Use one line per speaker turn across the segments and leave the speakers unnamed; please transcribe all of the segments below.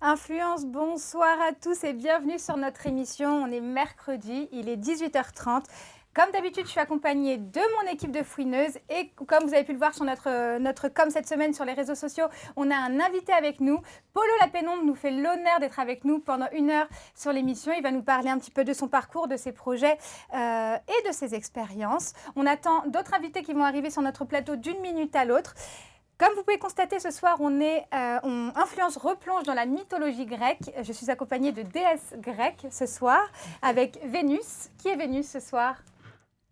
Influence, bonsoir à tous et bienvenue sur notre émission. On est mercredi, il est 18h30. Comme d'habitude, je suis accompagnée de mon équipe de fouineuses et comme vous avez pu le voir sur notre com cette semaine sur les réseaux sociaux, on a un invité avec nous. Polo Lapénombre nous fait l'honneur d'être avec nous pendant 1 heure sur l'émission. Il va nous parler un petit peu de son parcours, de ses projets et de ses expériences. On attend d'autres invités qui vont arriver sur notre plateau d'une minute à l'autre. Comme vous pouvez constater, ce soir, Influence replonge dans la mythologie grecque. Je suis accompagnée de déesses grecques ce soir, avec Vénus. Qui est Vénus ce soir ?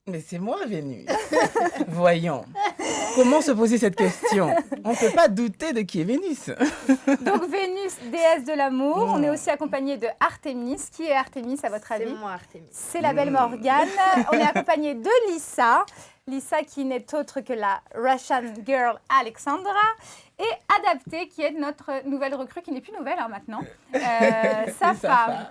Mais c'est moi, Vénus. Voyons. Comment se poser cette question ? On ne peut pas douter de qui est Vénus.
Donc Vénus, déesse de l'amour. On est aussi accompagné de Artémis. Qui est Artémis à votre avis ?
C'est moi, Artémis.
C'est la belle Morgane. On est accompagné de Lisa. Lisa qui n'est autre que la Russian Girl Alexandra. Et Adapté qui est notre nouvelle recrue, qui n'est plus nouvelle maintenant, sa femme.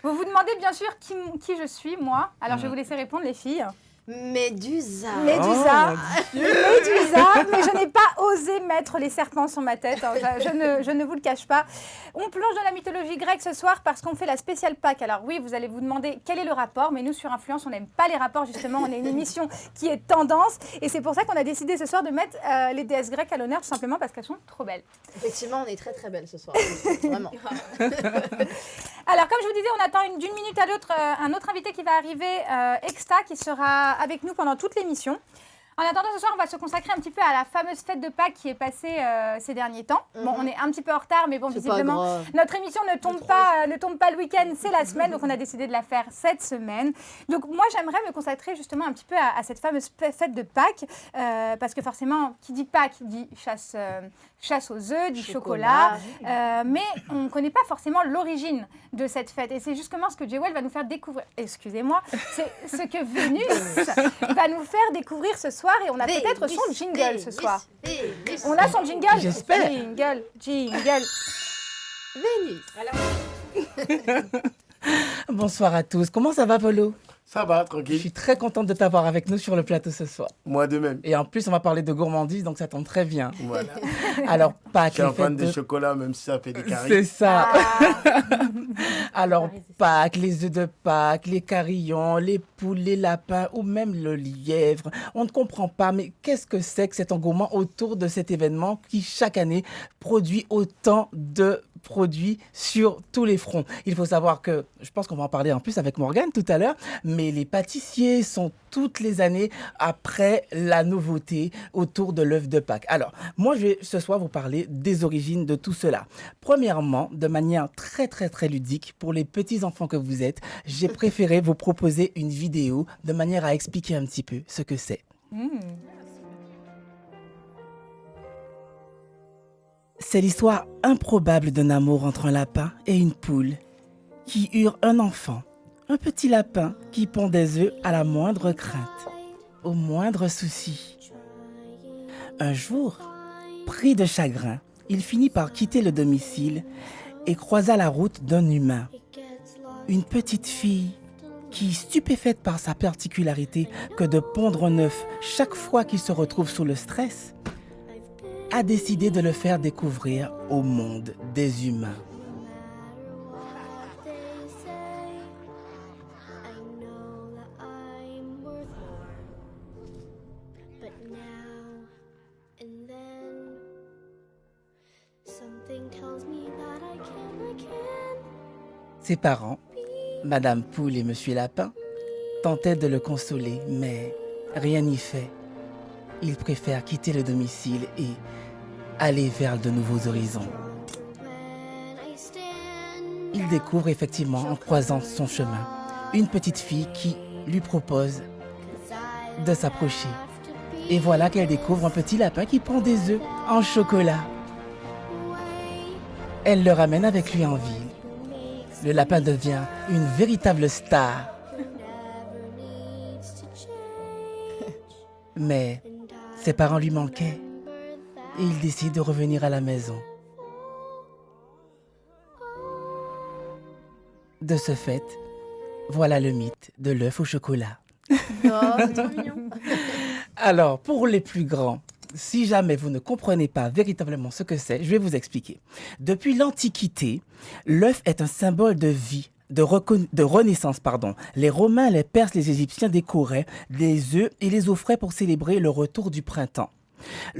Vous vous demandez bien sûr qui je suis, moi. Alors je vais vous laisser répondre les filles.
Médusa.
Médusa,
Oh,
Médusa, mais je n'ai pas osé mettre les serpents sur ma tête, hein, je ne vous le cache pas. On plonge dans la mythologie grecque ce soir parce qu'on fait la spéciale Pâques. Alors oui, vous allez vous demander quel est le rapport, mais nous sur Influence, on n'aime pas les rapports justement, on est une émission qui est tendance et c'est pour ça qu'on a décidé ce soir de mettre les déesses grecques à l'honneur tout simplement parce qu'elles sont trop belles.
Effectivement, on est très très belle ce soir, vraiment.
Alors, comme je vous disais, on attend d'une minute à l'autre un autre invité qui va arriver, Exta, qui sera avec nous pendant toute l'émission. En attendant, ce soir, on va se consacrer un petit peu à la fameuse fête de Pâques qui est passée ces derniers temps. Bon, on est un petit peu en retard, mais bon, visiblement, notre émission ne tombe pas le week-end, c'est la semaine, donc on a décidé de la faire cette semaine. Donc moi, j'aimerais me consacrer justement un petit peu à cette fameuse fête de Pâques, parce que forcément, qui dit Pâques dit chasse aux œufs, dit chocolat, mais on ne connaît pas forcément l'origine de cette fête. Et c'est justement ce que Jewel va nous faire découvrir. Excusez-moi, c'est ce que Vénus va nous faire découvrir ce soir. Et on a peut-être son jingle ce soir. On a son jingle.
J'espère.
Jingle.
Vénus.
Bonsoir à tous. Comment ça va, Polo ?
Ça va,
Je
tranquille.
suis très contente de t'avoir avec nous sur le plateau ce soir.
Moi de même.
Et en plus, on va parler de gourmandise, donc ça tombe très bien.
Voilà.
Alors,
Je
Pâques,
suis
les
un fan
fêtes
de chocolat, même si ça fait des caries.
C'est ça.
Ah.
Alors, Pâques, les œufs de Pâques, les carillons, les poules, les lapins ou même le lièvre. On ne comprend pas, mais qu'est-ce que c'est que cet engouement autour de cet événement qui, chaque année, produit autant de produits sur tous les fronts. Il faut savoir que, je pense qu'on va en parler en plus avec Morgane tout à l'heure, mais les pâtissiers sont toutes les années après la nouveauté autour de l'œuf de Pâques. Alors, moi, je vais ce soir vous parler des origines de tout cela. Premièrement, de manière très, très, très ludique, pour les petits enfants que vous êtes, j'ai préféré vous proposer une vidéo de manière à expliquer un petit peu ce que c'est. C'est l'histoire improbable d'un amour entre un lapin et une poule qui eurent un enfant, un petit lapin qui pond des œufs à la moindre crainte, au moindre souci. Un jour, pris de chagrin, il finit par quitter le domicile et croisa la route d'un humain, une petite fille qui, stupéfaite par sa particularité que de pondre un œuf chaque fois qu'il se retrouve sous le stress, a décidé de le faire découvrir au monde des humains. Ses parents, Madame Poule et Monsieur Lapin, tentaient de le consoler, mais rien n'y fait. Il préfère quitter le domicile et aller vers de nouveaux horizons. Il découvre effectivement, en croisant son chemin, une petite fille qui lui propose de s'approcher. Et voilà qu'elle découvre un petit lapin qui pond des œufs en chocolat. Elle le ramène avec lui en ville. Le lapin devient une véritable star. Mais ses parents lui manquaient et il décide de revenir à la maison. De ce fait, voilà le mythe de l'œuf au chocolat.
Oh, c'est trop mignon.
Alors, pour les plus grands, si jamais vous ne comprenez pas véritablement ce que c'est, je vais vous expliquer. Depuis l'Antiquité, l'œuf est un symbole de vie. De renaissance, pardon. Les Romains, les Perses, les Égyptiens décoraient les œufs et les offraient pour célébrer le retour du printemps.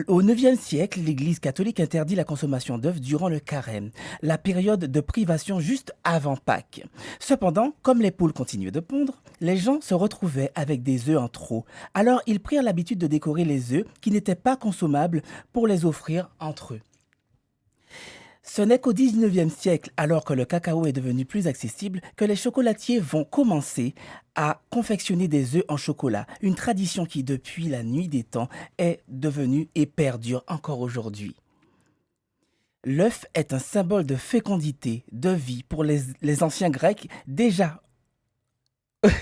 Au IXe siècle, l'Église catholique interdit la consommation d'œufs durant le carême, la période de privation juste avant Pâques. Cependant, comme les poules continuaient de pondre, les gens se retrouvaient avec des œufs en trop. Alors, ils prirent l'habitude de décorer les œufs qui n'étaient pas consommables pour les offrir entre eux. Ce n'est qu'au XIXe siècle, alors que le cacao est devenu plus accessible, que les chocolatiers vont commencer à confectionner des œufs en chocolat. Une tradition qui, depuis la nuit des temps, est devenue et perdure encore aujourd'hui. L'œuf est un symbole de fécondité, de vie pour les anciens Grecs, déjà...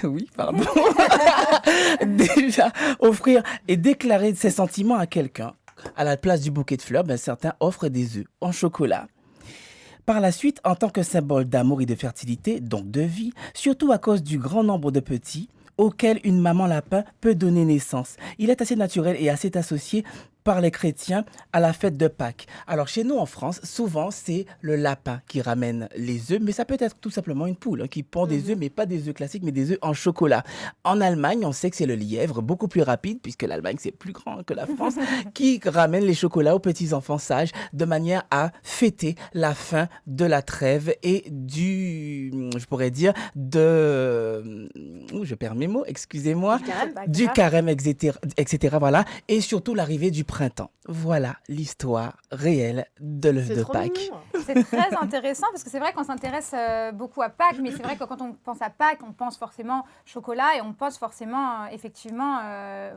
oui, pardon. Déjà, offrir et déclarer ses sentiments à quelqu'un. À la place du bouquet de fleurs, certains offrent des œufs en chocolat. Par la suite, en tant que symbole d'amour et de fertilité, donc de vie, surtout à cause du grand nombre de petits auxquels une maman lapin peut donner naissance, il est assez naturel et assez associé par les chrétiens à la fête de Pâques. Alors chez nous en France, souvent c'est le lapin qui ramène les œufs, mais ça peut être tout simplement une poule qui pond des œufs, mais pas des œufs classiques, mais des œufs en chocolat. En Allemagne, on sait que c'est le lièvre, beaucoup plus rapide, puisque l'Allemagne c'est plus grand que la France, qui ramène les chocolats aux petits-enfants sages de manière à fêter la fin de la trêve et je pourrais dire, je perds mes mots, excusez-moi, du carême, etc. Voilà, et surtout l'arrivée du printemps. Voilà l'histoire réelle de l'œuf de Pâques.
C'est très intéressant parce que c'est vrai qu'on s'intéresse beaucoup à Pâques, mais c'est vrai que quand on pense à Pâques, on pense forcément chocolat et on pense forcément, effectivement,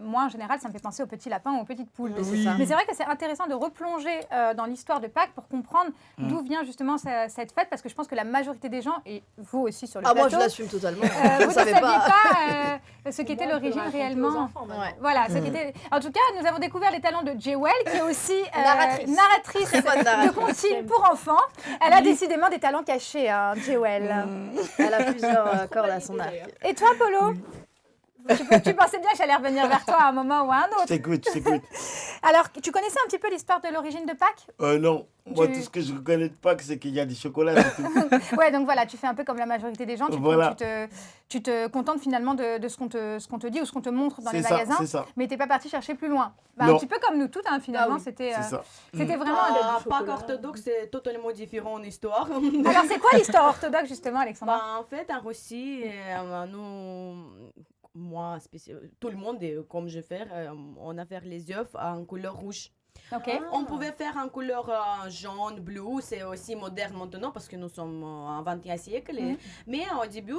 moi en général, ça me fait penser aux petits lapins ou aux petites poules.
Oui.
Mais c'est vrai que c'est intéressant de replonger dans l'histoire de Pâques pour comprendre d'où vient justement cette fête, parce que je pense que la majorité des gens, et vous aussi sur le plateau...
moi je l'assume totalement.
Vous ne saviez pas ce qu'était l'origine réellement. Voilà, en tout cas, nous avons découvert les talents de Jewel, qui est aussi narratrice de contes pour enfants. Elle a décidément des talents cachés, hein, Jewel.
Elle a plusieurs cordes à son arc.
Et toi, Polo? Tu pensais bien que j'allais revenir vers toi à un moment ou à un autre.
Je t'écoute.
Alors, tu connaissais un petit peu l'histoire de l'origine de Pâques?
Non. Moi, tout ce que je ne connais de Pâques, c'est qu'il y a du chocolat.
Ouais, donc voilà, tu fais un peu comme la majorité des gens. Tu te contentes finalement de ce qu'on te dit ou ce qu'on te montre dans les magasins.
C'est ça.
Mais tu n'es pas parti chercher plus loin. Un petit peu comme nous toutes, hein, finalement. C'était vraiment...
Pâques orthodoxe, c'est totalement différent en histoire.
Alors, c'est quoi l'histoire orthodoxe, justement, Alexandra?
En fait, en Russie, tout le monde, comme je fais, on a fait les œufs en couleur rouge.
Okay.
On pouvait faire en couleur jaune, bleu, c'est aussi moderne maintenant parce que nous sommes au XXe siècle. Mais au début,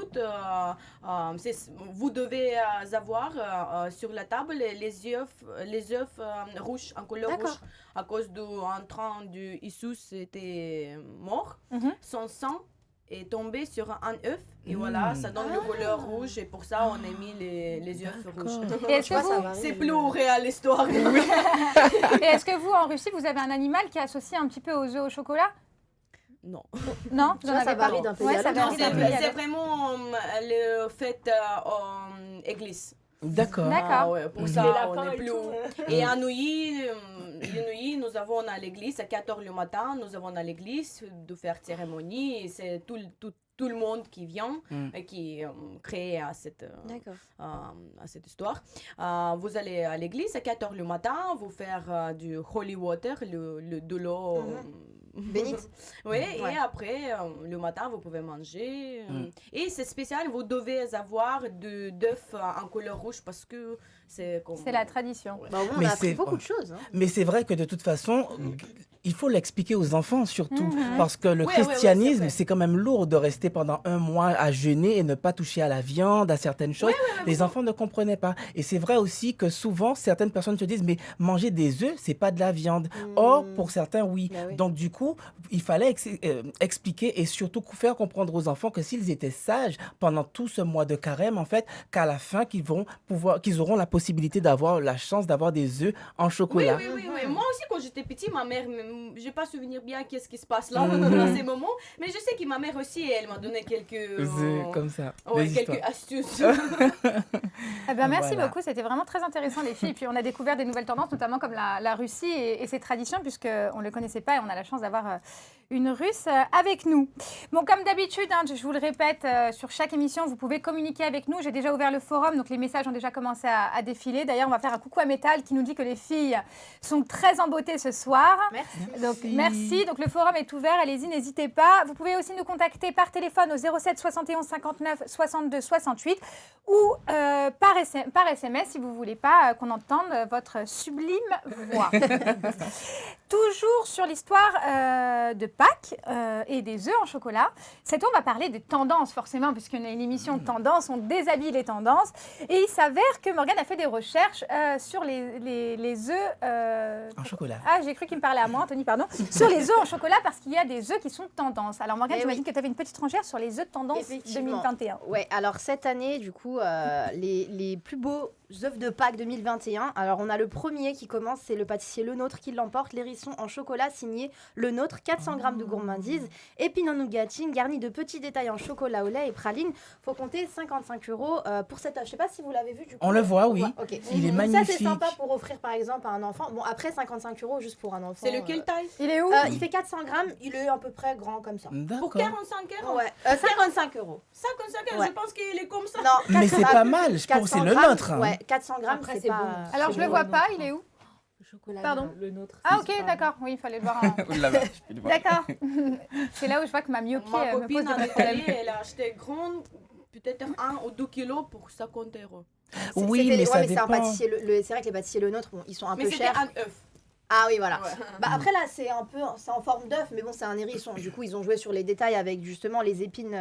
vous devez avoir sur la table les œufs rouges, en couleur rouge. À cause d'un train de Isus était mort, son sang est tombé sur un œuf et voilà, ça donne le couleur rouge et pour ça on a mis les œufs rouges. C'est plus réel l'histoire.
Et est-ce que vous en Russie vous avez un animal qui est associé un petit peu aux œufs au chocolat?
Non.
Non, vous en avez
ça varie d'un pays à l'autre.
C'est vraiment le fait en église.
D'accord.
Pour ça, on est plus... Et à nuit, nous avons à l'église, à 4h le matin, nous avons à l'église de faire cérémonie. Et c'est tout le monde qui vient et qui crée à cette histoire. Vous allez à l'église à 4h le matin, vous faire du holy water, de l'eau...
bénite.
Oui, et après, le matin, vous pouvez manger. Et c'est spécial, vous devez avoir d'œufs en couleur rouge parce que c'est comme...
C'est la tradition.
On a appris beaucoup de choses. Hein.
Mais c'est vrai que de toute façon, il faut l'expliquer aux enfants surtout. Parce que le christianisme, c'est quand même lourd de rester pendant un mois à jeûner et ne pas toucher à la viande, à certaines choses. Les enfants ne comprenaient pas. Et c'est vrai aussi que souvent, certaines personnes se disent, mais manger des œufs, c'est pas de la viande. Or, pour certains, oui. Donc du coup, il fallait expliquer et surtout faire comprendre aux enfants que s'ils étaient sages pendant tout ce mois de carême, en fait, qu'à la fin, qu'ils auront la possibilité d'avoir la chance d'avoir des œufs en chocolat.
Oui. Moi aussi, quand j'étais petit, ma mère, je n'ai pas souvenir bien qu'est-ce qui se passe là dans ces moments, mais je sais que ma mère aussi, elle m'a donné quelques
comme ça.
Quelques astuces.
Eh ben, merci
Voilà.
beaucoup, c'était vraiment très intéressant les filles. Et puis on a découvert des nouvelles tendances, notamment comme la Russie et ses traditions, puisqu'on ne le connaissait pas et on a la chance d'avoir une Russe avec nous. Bon, comme d'habitude, hein, je vous le répète, sur chaque émission, vous pouvez communiquer avec nous. J'ai déjà ouvert le forum, donc les messages ont déjà commencé à défiler. D'ailleurs, on va faire un coucou à Métal qui nous dit que les filles sont très en beauté ce soir.
Merci.
Donc, merci. Donc, le forum est ouvert. Allez-y, n'hésitez pas. Vous pouvez aussi nous contacter par téléphone au 07 71 59 62 68 ou par SMS si vous ne voulez pas qu'on entende votre sublime voix. Toujours sur l'histoire de Pâques et des œufs en chocolat. Cette fois, on va parler des tendances, forcément, puisqu'on a une émission de tendances, on déshabille les tendances. Et il s'avère que Morgane a fait des recherches sur les œufs...
En chocolat.
Ah, j'ai cru qu'il me parlait à moi, Anthony, pardon. Sur les œufs en chocolat, parce qu'il y a des œufs qui sont tendance. Alors, Morgane, j'imagine que tu avais une petite rangère sur les œufs de tendance
Effectivement.
2021.
Ouais, alors cette année, du coup, les plus beaux œufs de Pâques 2021. Alors, on a le premier qui commence, c'est le pâtissier Le Nôtre qui l'emporte. L'hérisson en chocolat signé Le Nôtre, 400 grammes de gourmandise. Épines en nougatine, garni de petits détails en chocolat au lait et praline. Faut compter 55 € pour cet œuf. Je sais pas si vous l'avez vu, du coup.
On le voit, oui.
Ok.
Il est
Donc
magnifique.
Ça, c'est sympa pour offrir, par exemple, à un enfant. Bon, après, 55 € juste pour un enfant.
C'est lequel taille?
Il est où
Il fait 400 grammes. Il est à peu près grand comme ça.
Pour
D'accord.
45 €?
Ouais. 55 €.
55 €,
Ouais.
je pense qu'il est comme ça.
Non,
Mais
400
c'est pas
grammes,
mal, je pense que c'est
400
le
grammes,
nôtre. Hein.
Ouais, 400 grammes,
Après,
c'est
c'est
pas...
bon.
Alors, je le vois pas, il est où?
Chocolat.
Pardon.
Le nôtre.
Ah, ok, d'accord. Oui, il fallait le voir.
Là-bas, je peux le voir.
D'accord. C'est là où je vois que ma myopie
Ma
me pose
copine en
des problèmes.
Italie, elle a acheté grande, peut-être 1 ou 2 kilos pour 50 €.
Oui,
C'était
mais ça
c'est un
dépend.
pâtissier. C'est vrai que les pâtissiers Le Nôtre, bon, ils sont un
Mais
peu
c'était
chers.
un œuf.
Ah oui, voilà.
Ouais.
Bah après là, c'est en forme d'œuf, mais bon, c'est un hérisson. Du coup, ils ont joué sur les détails avec justement les épines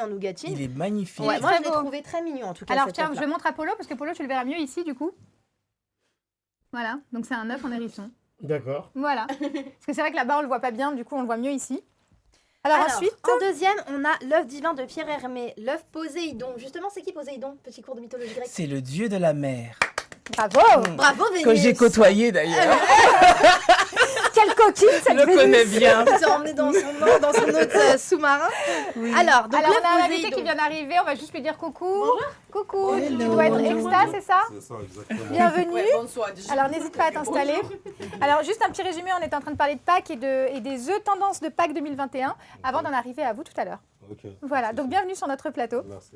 en nougatine.
Il est magnifique.
Ouais,
est
moi,
très
je l'ai
beau.
trouvé très mignon en tout cas.
Alors,
cet
tiens,
œuf-là.
je montre à Polo, parce que Polo, tu le verras mieux ici, du coup. Voilà, donc c'est un œuf en hérisson.
D'accord.
Voilà. Parce que c'est vrai que là-bas, on le voit pas bien, du coup, on le voit mieux ici. Alors ensuite,
en deuxième, on a l'œuf divin de Pierre Hermé, l'œuf Poséidon. Justement, c'est qui Poséidon? Petit cours de mythologie grecque.
C'est le dieu de la mer.
bravo.
Bravo, Vénus.
Que j'ai côtoyé d'ailleurs.
Quelle coquine, cette
Je le
Vénus.
connais bien.
Il s'est emmené dans son autre sous-marin. Alors, donc
Alors,
l'œuf
on a un invité
Poséidon.
qui vient d'arriver, on va juste lui dire coucou. Coucou, tu
Hello.
dois être Exta, c'est ça?
C'est ça, exactement.
Bienvenue.
Ouais, bonsoir déjà.
Alors, n'hésite pas à t'installer. Alors, juste un petit résumé, on était en train de parler de Pâques et des œufs tendances de Pâques 2021, avant d'en arriver à vous tout à l'heure.
Ok.
Voilà, donc bienvenue sur notre plateau.
Merci.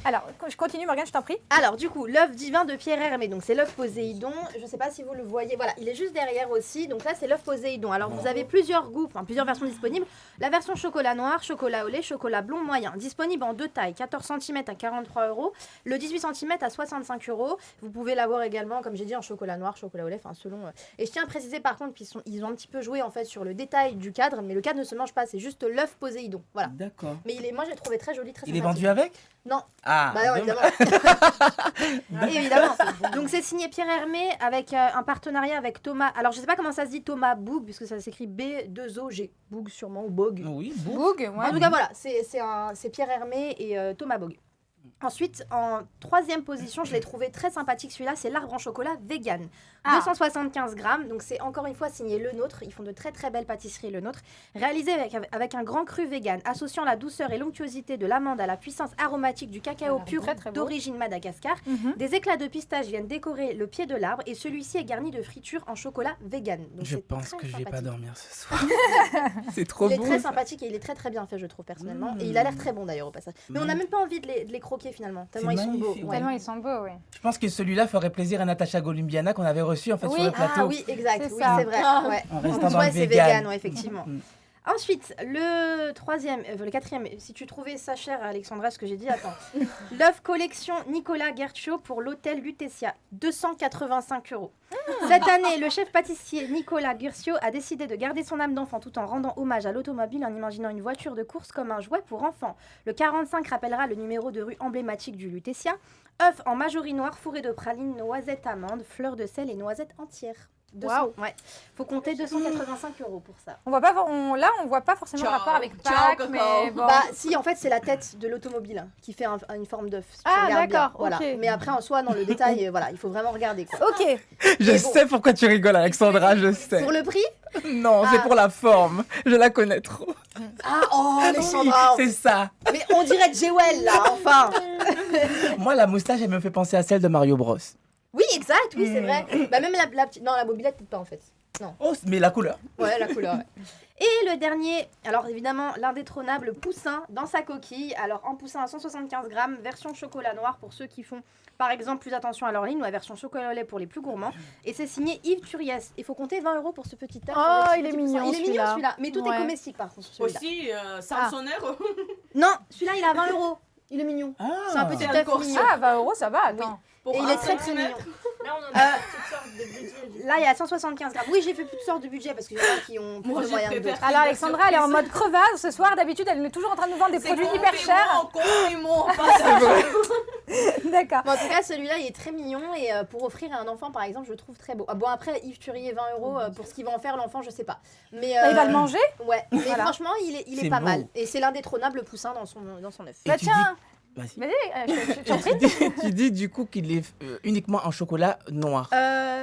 Alors, je continue, Morgane, je t'en prie.
Alors, du coup, l'œuf divin de Pierre Hermé, donc c'est l'œuf Poséidon. Je ne sais pas si vous le voyez, voilà, il est juste derrière aussi. Donc là, c'est l'œuf Poséidon. Alors, vous avez plusieurs goûts, enfin plusieurs versions disponibles. La version chocolat noir, chocolat au lait, chocolat blond moyen. Disponible en deux tailles, 14 cm à 43 €, le 18 cm à 65 €. Vous pouvez l'avoir également, comme j'ai dit, en chocolat noir, chocolat au lait, enfin selon. Et je tiens à préciser par contre qu'ils ont un petit peu joué en fait sur le détail du cadre, mais le cadre ne se mange pas, c'est juste l'œuf Poséidon. Voilà.
D'accord.
Mais moi, je l'ai trouvé très joli, très
Il est
sympathique.
vendu avec?
Non.
Ah,
Bah non,
dommage.
évidemment. Évidemment. Donc c'est signé Pierre Hermé avec un partenariat avec Thomas. Alors je sais pas comment ça se dit, Thomas Boog, puisque ça s'écrit B2OG. Boog sûrement, ou Bog.
Oui, bon.
Boug, ouais.
En tout cas voilà, c'est Pierre Hermé et Thomas Bog. Ensuite, en troisième position, je l'ai trouvé très sympathique celui-là, c'est l'arbre en chocolat vegan.
Ah.
275 grammes, donc c'est encore une fois signé Le Nôtre. Ils font de très très belles pâtisseries Le Nôtre. Réalisé avec un grand cru vegan, associant la douceur et l'onctuosité de l'amande à la puissance aromatique du cacao pur
très, très beau.
d'origine Madagascar.
Mhm.
Des éclats de pistache viennent décorer le pied de l'arbre et celui-ci est garni de fritures en chocolat vegan. Donc
Je
c'est
pense
très
que je vais pas
sympathique.
dormir ce soir. C'est trop
Il est
beau.
très
ça.
sympathique et il est très très bien fait, je trouve personnellement. Et il a l'air très bon d'ailleurs au passage. Mais on n'a même pas envie de les croquer finalement, tellement
C'est
ils sont beaux.
magnifique.
Ouais.
Tellement ils sont beaux, oui.
Je pense que celui-là ferait plaisir à Natacha Golumbiana qu'on avait reçu en fait
Oui,
sur le plateau.
Ah oui, exact,
C'est
oui,
ça.
c'est vrai. Ouais.
En restant dans
Ouais,
le
c'est
vegan.
vegan, ouais, effectivement.
Mm.
Ensuite, le quatrième, si tu trouvais ça cher, Alexandra, ce que j'ai dit, attends. L'œuf collection Nicolas Guercio pour l'hôtel Lutetia, 285 €. Cette année, le chef pâtissier Nicolas Guercio a décidé de garder son âme d'enfant tout en rendant hommage à l'automobile en imaginant une voiture de course comme un jouet pour enfants. Le 45 rappellera le numéro de rue emblématique du Lutetia. œuf en majorie noire fourré de pralines, noisettes amandes, fleurs de sel et noisettes entières. 200,
Waouh.
ouais. Faut compter 285 € pour ça.
On voit pas, là, on voit pas forcément le
Ciao.
rapport avec
Ciao,
Pâques,
Coco.
mais bon.
Bah si, en fait c'est la tête de l'automobile qui fait une forme d'œuf. si tu
Ah,
regardes bien.
d'accord,
Voilà.
ok.
Mais après en soi, dans le détail, voilà, il faut vraiment regarder quoi.
Ok.
Je
Mais bon.
sais pourquoi tu rigoles, Alexandra, je sais.
Pour le prix?
Non, c'est
Ah.
pour la forme. Je la connais trop.
Ah oh Alexandra.
C'est ça.
Mais on dirait Jewel là, enfin.
Moi, la moustache, elle me fait penser à celle de Mario Bros.
Oui, exact, oui, c'est vrai. Bah, même la petite. Non, la mobilette, peut-être pas en fait.
Oh, mais la couleur.
Ouais, la couleur. Ouais. Et le dernier, alors évidemment, l'indétrônable poussin dans sa coquille. Alors en poussin à 175 grammes, version chocolat noir pour ceux qui font par exemple plus attention à leur ligne, ou la version chocolat au lait pour les plus gourmands. Et c'est signé Yves Turiès. Il faut compter 20 € pour ce petit œuf.
Oh,
avec ce
il est
petit
mignon,
poussin. Il est mignon
celui-là.
celui-là, mais tout
Ouais.
est comestique par contre. Celui-là.
Aussi, 500 euros.
Non, celui-là il a 20 €. Il est mignon.
Ah.
C'est un petit
C'est
œuf
encore
mignon.
Ah, 20 euros, ça va, attends.
Pour
Et il
un
est très très mignon.
centimètre.
Là, on en a une petite sorte de budget.
Là, il y a 175 grammes. Oui, j'ai fait toutes sortes de budgets parce que y en a qui ont plus
Moi,
de
je
moyens que
préfère
d'autres.
Alors, Alexandra, elle est en mode crevasse ce soir. D'habitude, elle est toujours en train de nous vendre des produits hyper chers.
Compliment, pas ça.
D'accord.
Bon, en tout cas, celui-là, il est très mignon et pour offrir à un enfant, par exemple, je le trouve très beau. Ah, bon, après, Yves Turier, 20 € pour ce qu'il va en faire, l'enfant, je sais pas. Mais
Bah, il va le manger.
Ouais, mais
Voilà.
franchement, il est
C'est
pas
beau.
mal. Et c'est l'indétrônable poussin dans son œuf.
Et
Bah,
tu
tiens.
Vas-y.
Vas-y, je t'en prie.
Tu dis du coup qu'il est uniquement en chocolat noir.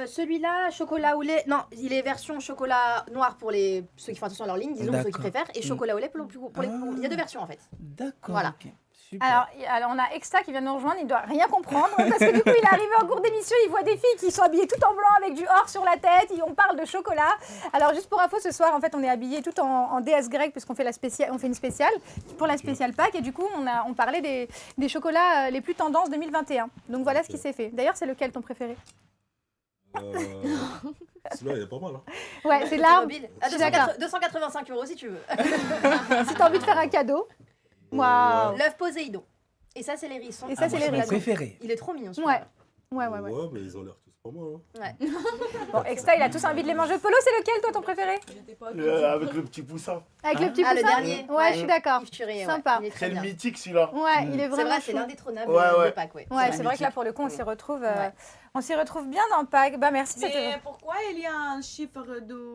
Celui-là, chocolat au lait. Non, il est version chocolat noir pour ceux qui font attention à leur ligne, disons ceux qui
D'accord.
préfèrent, et chocolat au lait pour les. Il y a deux versions en fait.
D'accord.
Voilà.
ok. Super.
Alors, on a Exta qui vient nous rejoindre, il doit rien comprendre parce que du coup il est arrivé en cours d'émission, il voit des filles qui sont habillées tout en blanc avec du or sur la tête, on parle de chocolat. Alors juste pour info, ce soir en fait on est habillés tout en déesse grecque puisqu'on fait on fait une spéciale pour la spéciale Pâques et du coup on parlait des chocolats les plus tendances 2021. Donc voilà ce qui s'est fait. D'ailleurs c'est lequel ton préféré?
Celui-là, il est pas mal. Hein.
Ouais, c'est là.
Mobile. À
Je suis d'accord.
285 € si tu veux.
Si t'as envie de faire un cadeau. Waouh.
L'œuf Poséidon. Et ça, c'est les hérissons.
Et ça, c'est les
Mon
hérissons.
préféré.
Il est trop mignon.
Ouais.
celui-là.
Ouais.
Mais ils ont l'air tous pas mal. Hein.
Ouais.
Bon, Exta il a tous envie de les manger. Polo, c'est lequel toi ton préféré?
Avec le petit poussin.
Avec le petit
Ah, le
poussin.
dernier.
Ouais, je suis d'accord.
Yves Turier,
Sympa.
Il est très
Très
bien.
mythique celui-là.
Ouais, il est
C'est
vraiment
vrai, c'est
chou.
l'indétrônable
Ouais.
de Pâques. Ouais,
Ouais,
c'est
c'est vrai que là, pour le coup, on s'y retrouve,
Ouais.
on s'y retrouve bien dans Pâques. Bah, merci.
Mais pourquoi il y a un chiffre de...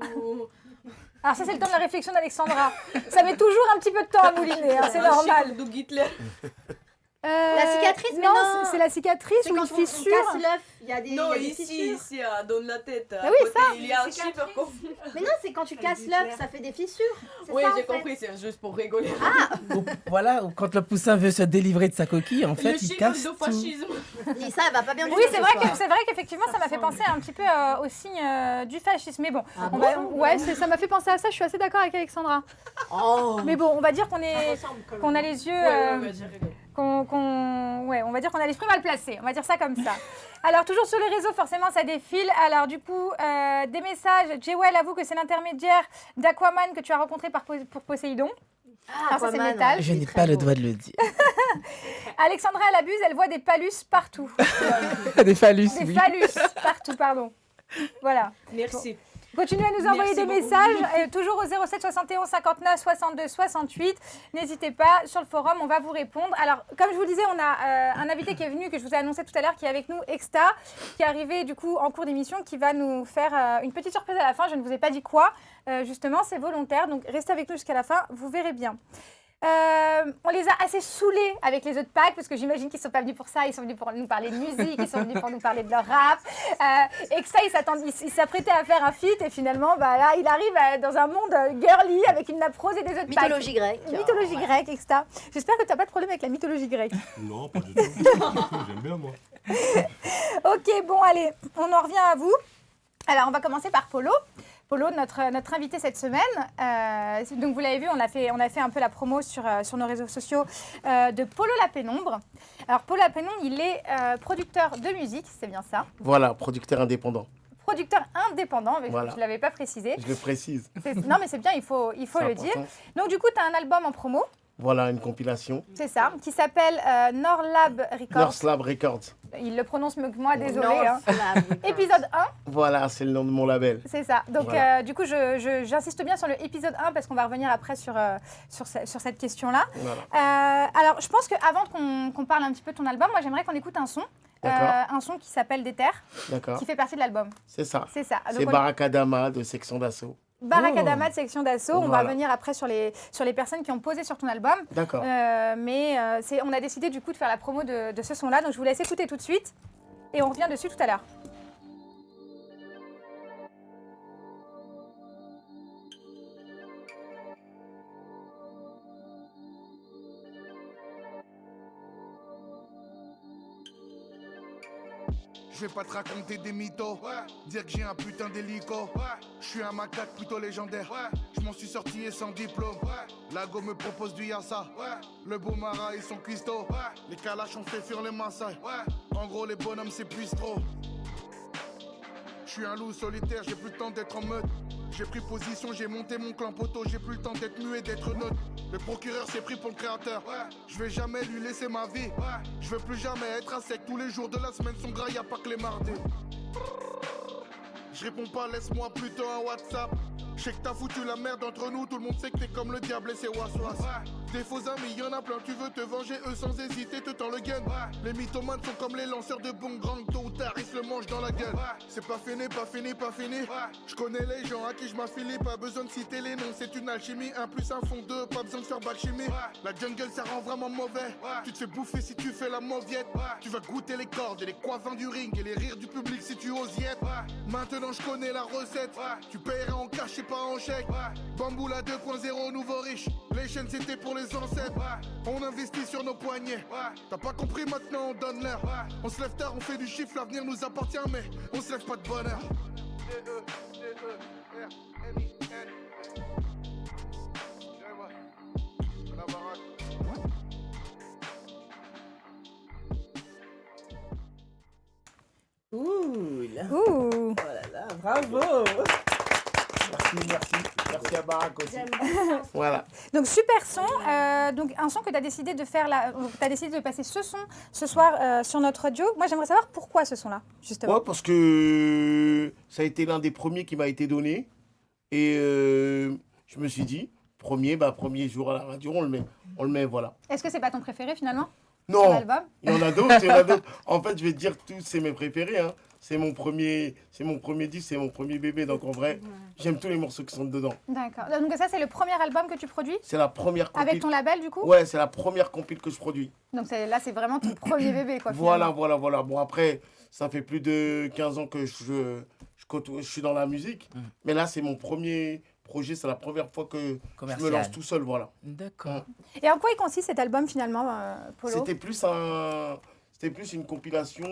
Alors, ça, c'est le temps de la réflexion d'Alexandra. Ça met toujours un petit peu de temps à mouliner, hein, c'est
un
normal.
chiffre de Hitler.
La cicatrice, mais
non,
non.
c'est la cicatrice
C'est
ou
quand
une
on
fissure.
casse l'œuf, il y a des,
Non,
il y a des
ici,
fissures.
ici, dans la tête.
Ah
à
oui,
côté,
ça.
il y a un chiffre comme...
Mais non, c'est quand tu casses l'œuf, ça fait des fissures. C'est
Oui,
ça, en
j'ai
fait.
compris, c'est juste pour rigoler.
Ou- voilà, ou quand le poussin veut se délivrer de sa coquille, en fait,
Le
il
chiffre
casse
de
tout.
fascisme.
Et ça, elle va pas bien du
Oui,
tout
c'est
ce
vrai,
soir.
c'est vrai qu'effectivement, ça m'a fait penser un petit peu au signe du fascisme. Mais bon, ça m'a fait penser à ça. Je suis assez d'accord avec Alexandra. Mais bon, on va dire qu'on a les yeux.
J'ai rigolé.
On va dire qu'on a l'esprit mal placé, on va dire ça comme ça. Alors, toujours sur les réseaux, forcément, ça défile. Alors, du coup, des messages. Jewel avoue que c'est l'intermédiaire d'Aquaman que tu as rencontré pour Poséidon.
Ah,
ça, c'est
Aquaman,
métal.
ouais,
Je
il est
n'ai
très
pas le
beau.
droit de le dire.
Alexandra, elle abuse, elle voit des phallus partout.
Des phallus,
Des
oui.
phallus partout, pardon. Voilà.
Merci.
Continuez à nous envoyer
Merci
des
beaucoup.
messages, toujours au 07 71 59 62 68. N'hésitez pas, sur le forum, on va vous répondre. Alors, comme je vous le disais, on a un invité qui est venu, que je vous ai annoncé tout à l'heure, qui est avec nous, Exta, qui est arrivé du coup en cours d'émission, qui va nous faire une petite surprise à la fin. Je ne vous ai pas dit quoi, justement, c'est volontaire, donc restez avec nous jusqu'à la fin, vous verrez bien. On les a assez saoulés avec les œufs de Pâques parce que j'imagine qu'ils ne sont pas venus pour ça, ils sont venus pour nous parler de musique, ils sont venus pour nous parler de leur rap. Exta, il s'apprêtait à faire un feat et finalement, bah, là, il arrive dans un monde girly avec une nappe rose et des œufs de Pâques.
Mythologie grecque.
Mythologie grecque, Exta. J'espère que tu n'as pas de problème avec la mythologie grecque.
Non, pas du tout. J'aime bien, moi.
Ok, bon, allez, on en revient à vous. Alors, on va commencer par Polo. Polo, notre invité cette semaine. Donc, vous l'avez vu, on a fait un peu la promo sur nos réseaux sociaux de Polo la Pénombre. Alors, Polo la Pénombre, il est producteur de musique, c'est bien ça.
Voilà, producteur indépendant.
Producteur indépendant, mais
Voilà.
je ne l'avais pas précisé.
Je le précise.
Non, mais c'est bien, il faut
C'est
le dire.
important.
Donc, du coup, tu as un album en promo,
Voilà, une compilation.
c'est ça, qui s'appelle Norlab Records.
North Lab Records.
Il le prononce mieux que moi, désolé.
Non,
Hein.
c'est la-
Épisode 1.
Voilà, c'est le nom de mon label.
C'est ça. Donc,
Voilà.
du coup, j'insiste bien sur le épisode 1 parce qu'on va revenir après sur cette question-là.
Voilà.
Alors, je pense qu'avant qu'on parle un petit peu de ton album, moi, j'aimerais qu'on écoute un son.
D'accord.
Un son qui s'appelle Des Terres,
D'accord.
qui fait partie de l'album.
C'est ça.
C'est ça.
C'est Barakadama de Section d'Assaut.
Barakadama de Section d'Assaut. On va
Voilà.
revenir après sur les personnes qui ont posé sur ton album.
D'accord.
On a décidé du coup de faire la promo de ce son-là. Donc, je vous laisse écouter tout de suite. Et on revient dessus tout à l'heure.
Je vais pas te raconter des mythos. Dire que j'ai un putain d'hélico. Je suis un macaque plutôt légendaire. Je m'en suis sorti et sans diplôme. La go me propose du yassa. Le beau Mara et son cuistot. Les calaches ont fait fuir les Maasai. En gros, les bonhommes, c'est plus trop. Je suis un loup solitaire, j'ai plus le temps d'être en mode. J'ai pris position, j'ai monté mon clan poteau. J'ai plus le temps d'être muet, d'être neutre. Le procureur s'est pris pour le créateur. Je vais jamais lui laisser ma vie. Je veux plus jamais être à sec. Tous les jours de la semaine sont gras, y'a pas que les mardis. Je réponds pas, laisse-moi plutôt un WhatsApp. Je sais que t'as foutu la merde entre nous. Tout le monde sait que t'es comme le diable et c'est was-was. Des faux amis, y'en a plein. Tu veux te venger, eux sans hésiter te tend le gun. Les mythomanes sont comme les lanceurs de bombes grandes. Tôt ou tard, ils se le mangent dans la gueule. C'est pas fini, pas fini, pas fini. Je connais les gens à qui je m'affilie. Pas besoin de citer les noms, c'est une alchimie. 1 + 1 font 2, pas besoin de faire bac chimie. La jungle, ça rend vraiment mauvais. Tu te fais bouffer si tu fais la mauviette. Tu vas goûter les cordes et les coiffins du ring. Et les rires du public si tu oses y être. Maintenant, je connais la recette. Tu paieras en cash et pas en chèque. Bamboula 2.0, nouveau riche. Les chaînes, c'était pour les ancêtres. On investit sur nos poignets. T'as pas compris, maintenant on donne l'heure. On se lève tard, on fait du chiffre, l'avenir nous appartient, mais on se lève pas de bonheur.
Ouh,
Ouh.
oh là là, bravo.
Merci à Barack aussi. Voilà.
Donc super son, donc un son que tu as décidé de faire t'as décidé de passer ce son ce soir sur notre radio. Moi j'aimerais savoir pourquoi ce son-là, justement.
Ouais, parce que ça a été l'un des premiers qui m'a été donné. Et je me suis dit, premier jour à la radio, on le met, voilà.
Est-ce que c'est pas ton préféré finalement?
Non,
Sur l'album
il y en a d'autres, En fait, je vais te dire tous, c'est mes préférés, hein. C'est mon premier disque, c'est mon premier bébé. Donc en vrai, j'aime tous les morceaux qui sont dedans.
D'accord. Donc ça, c'est le premier album que tu produis?
C'est la première compile.
Avec ton label, du coup?
Ouais, c'est la première compile que je produis.
Donc là, c'est vraiment ton premier bébé, quoi.
Voilà. Bon, après, ça fait plus de 15 ans que je suis dans la musique. Mais là, c'est mon premier projet. C'est la première fois que je me lance tout seul, voilà.
D'accord.
Et en quoi il consiste cet album, finalement, Polo?
C'était plus une compilation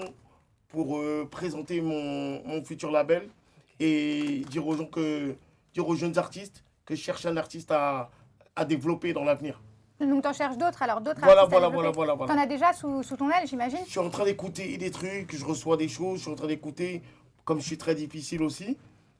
pour présenter mon futur label et dire aux jeunes artistes que je cherche un artiste à développer dans l'avenir.
Donc t'en cherches d'autres alors, d'autres
Voilà.
T'en as déjà sous ton aile, j'imagine?
Je suis en train d'écouter des trucs, je reçois des choses, je suis en train d'écouter, comme je suis très difficile aussi.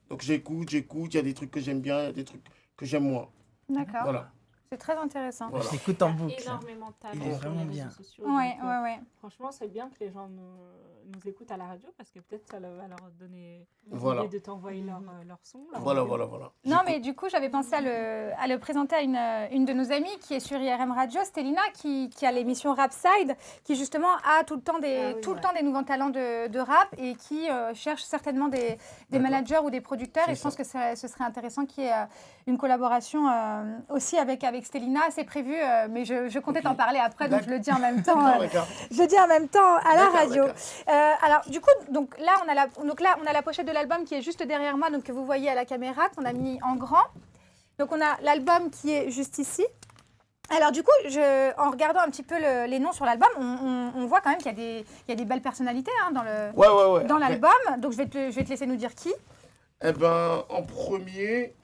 Donc j'écoute, il y a des trucs que j'aime bien, il y a des trucs que j'aime moins.
D'accord.
Voilà.
C'est très intéressant.
Voilà.
J'écoute en boucle.
Énormément de talent.
Il est vraiment bien.
Ouais.
Franchement, c'est bien que les gens nous écoutent à la radio parce que peut-être ça va leur donner
Voilà.
l'idée de t'envoyer leur son.
Voilà.
Non, mais du coup, j'avais pensé à le présenter à une de nos amies qui est sur IRM Radio, Stélina, qui a l'émission Rapside, qui justement a tout le temps des nouveaux talents de rap et qui cherche certainement des managers ou des producteurs. Et je pense que ce serait intéressant qu'il y ait une collaboration aussi avec Stélina. C'est prévu, mais je comptais t'en parler après, donc je le dis en même temps. Je dis en même temps à la radio. Alors, du coup, donc là, on a la pochette de l'album qui est juste derrière moi, donc que vous voyez à la caméra, qu'on a mis en grand. Donc, on a l'album qui est juste ici. Alors, du coup, en regardant un petit peu les noms sur l'album, on voit quand même qu'il y a des belles personnalités dans l'album. Donc, je vais te laisser nous dire qui.
Eh ben, en premier,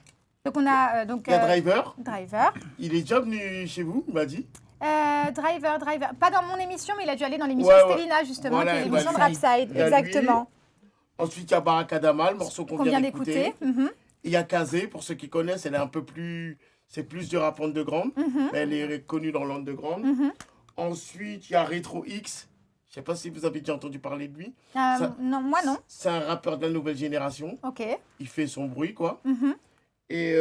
donc on a
il y a Driver.
Driver.
Il est déjà venu chez vous, il m'a dit.
Driver. Pas dans mon émission, mais il a dû aller dans l'émission de Stélina, justement, qui est l'émission de Rapside. Exactement.
Ensuite, il y a Barakadama, le morceau qu'on vient d'écouter. Il y a Kazé, pour ceux qui connaissent, elle est un peu plus... C'est plus du rap underground, mais elle est connue dans l'underground. Ensuite, il y a Retro X. Je ne sais pas si vous avez déjà entendu parler de lui.
Non, moi non.
C'est un rappeur de la nouvelle génération.
Ok.
Il fait son bruit, quoi. Et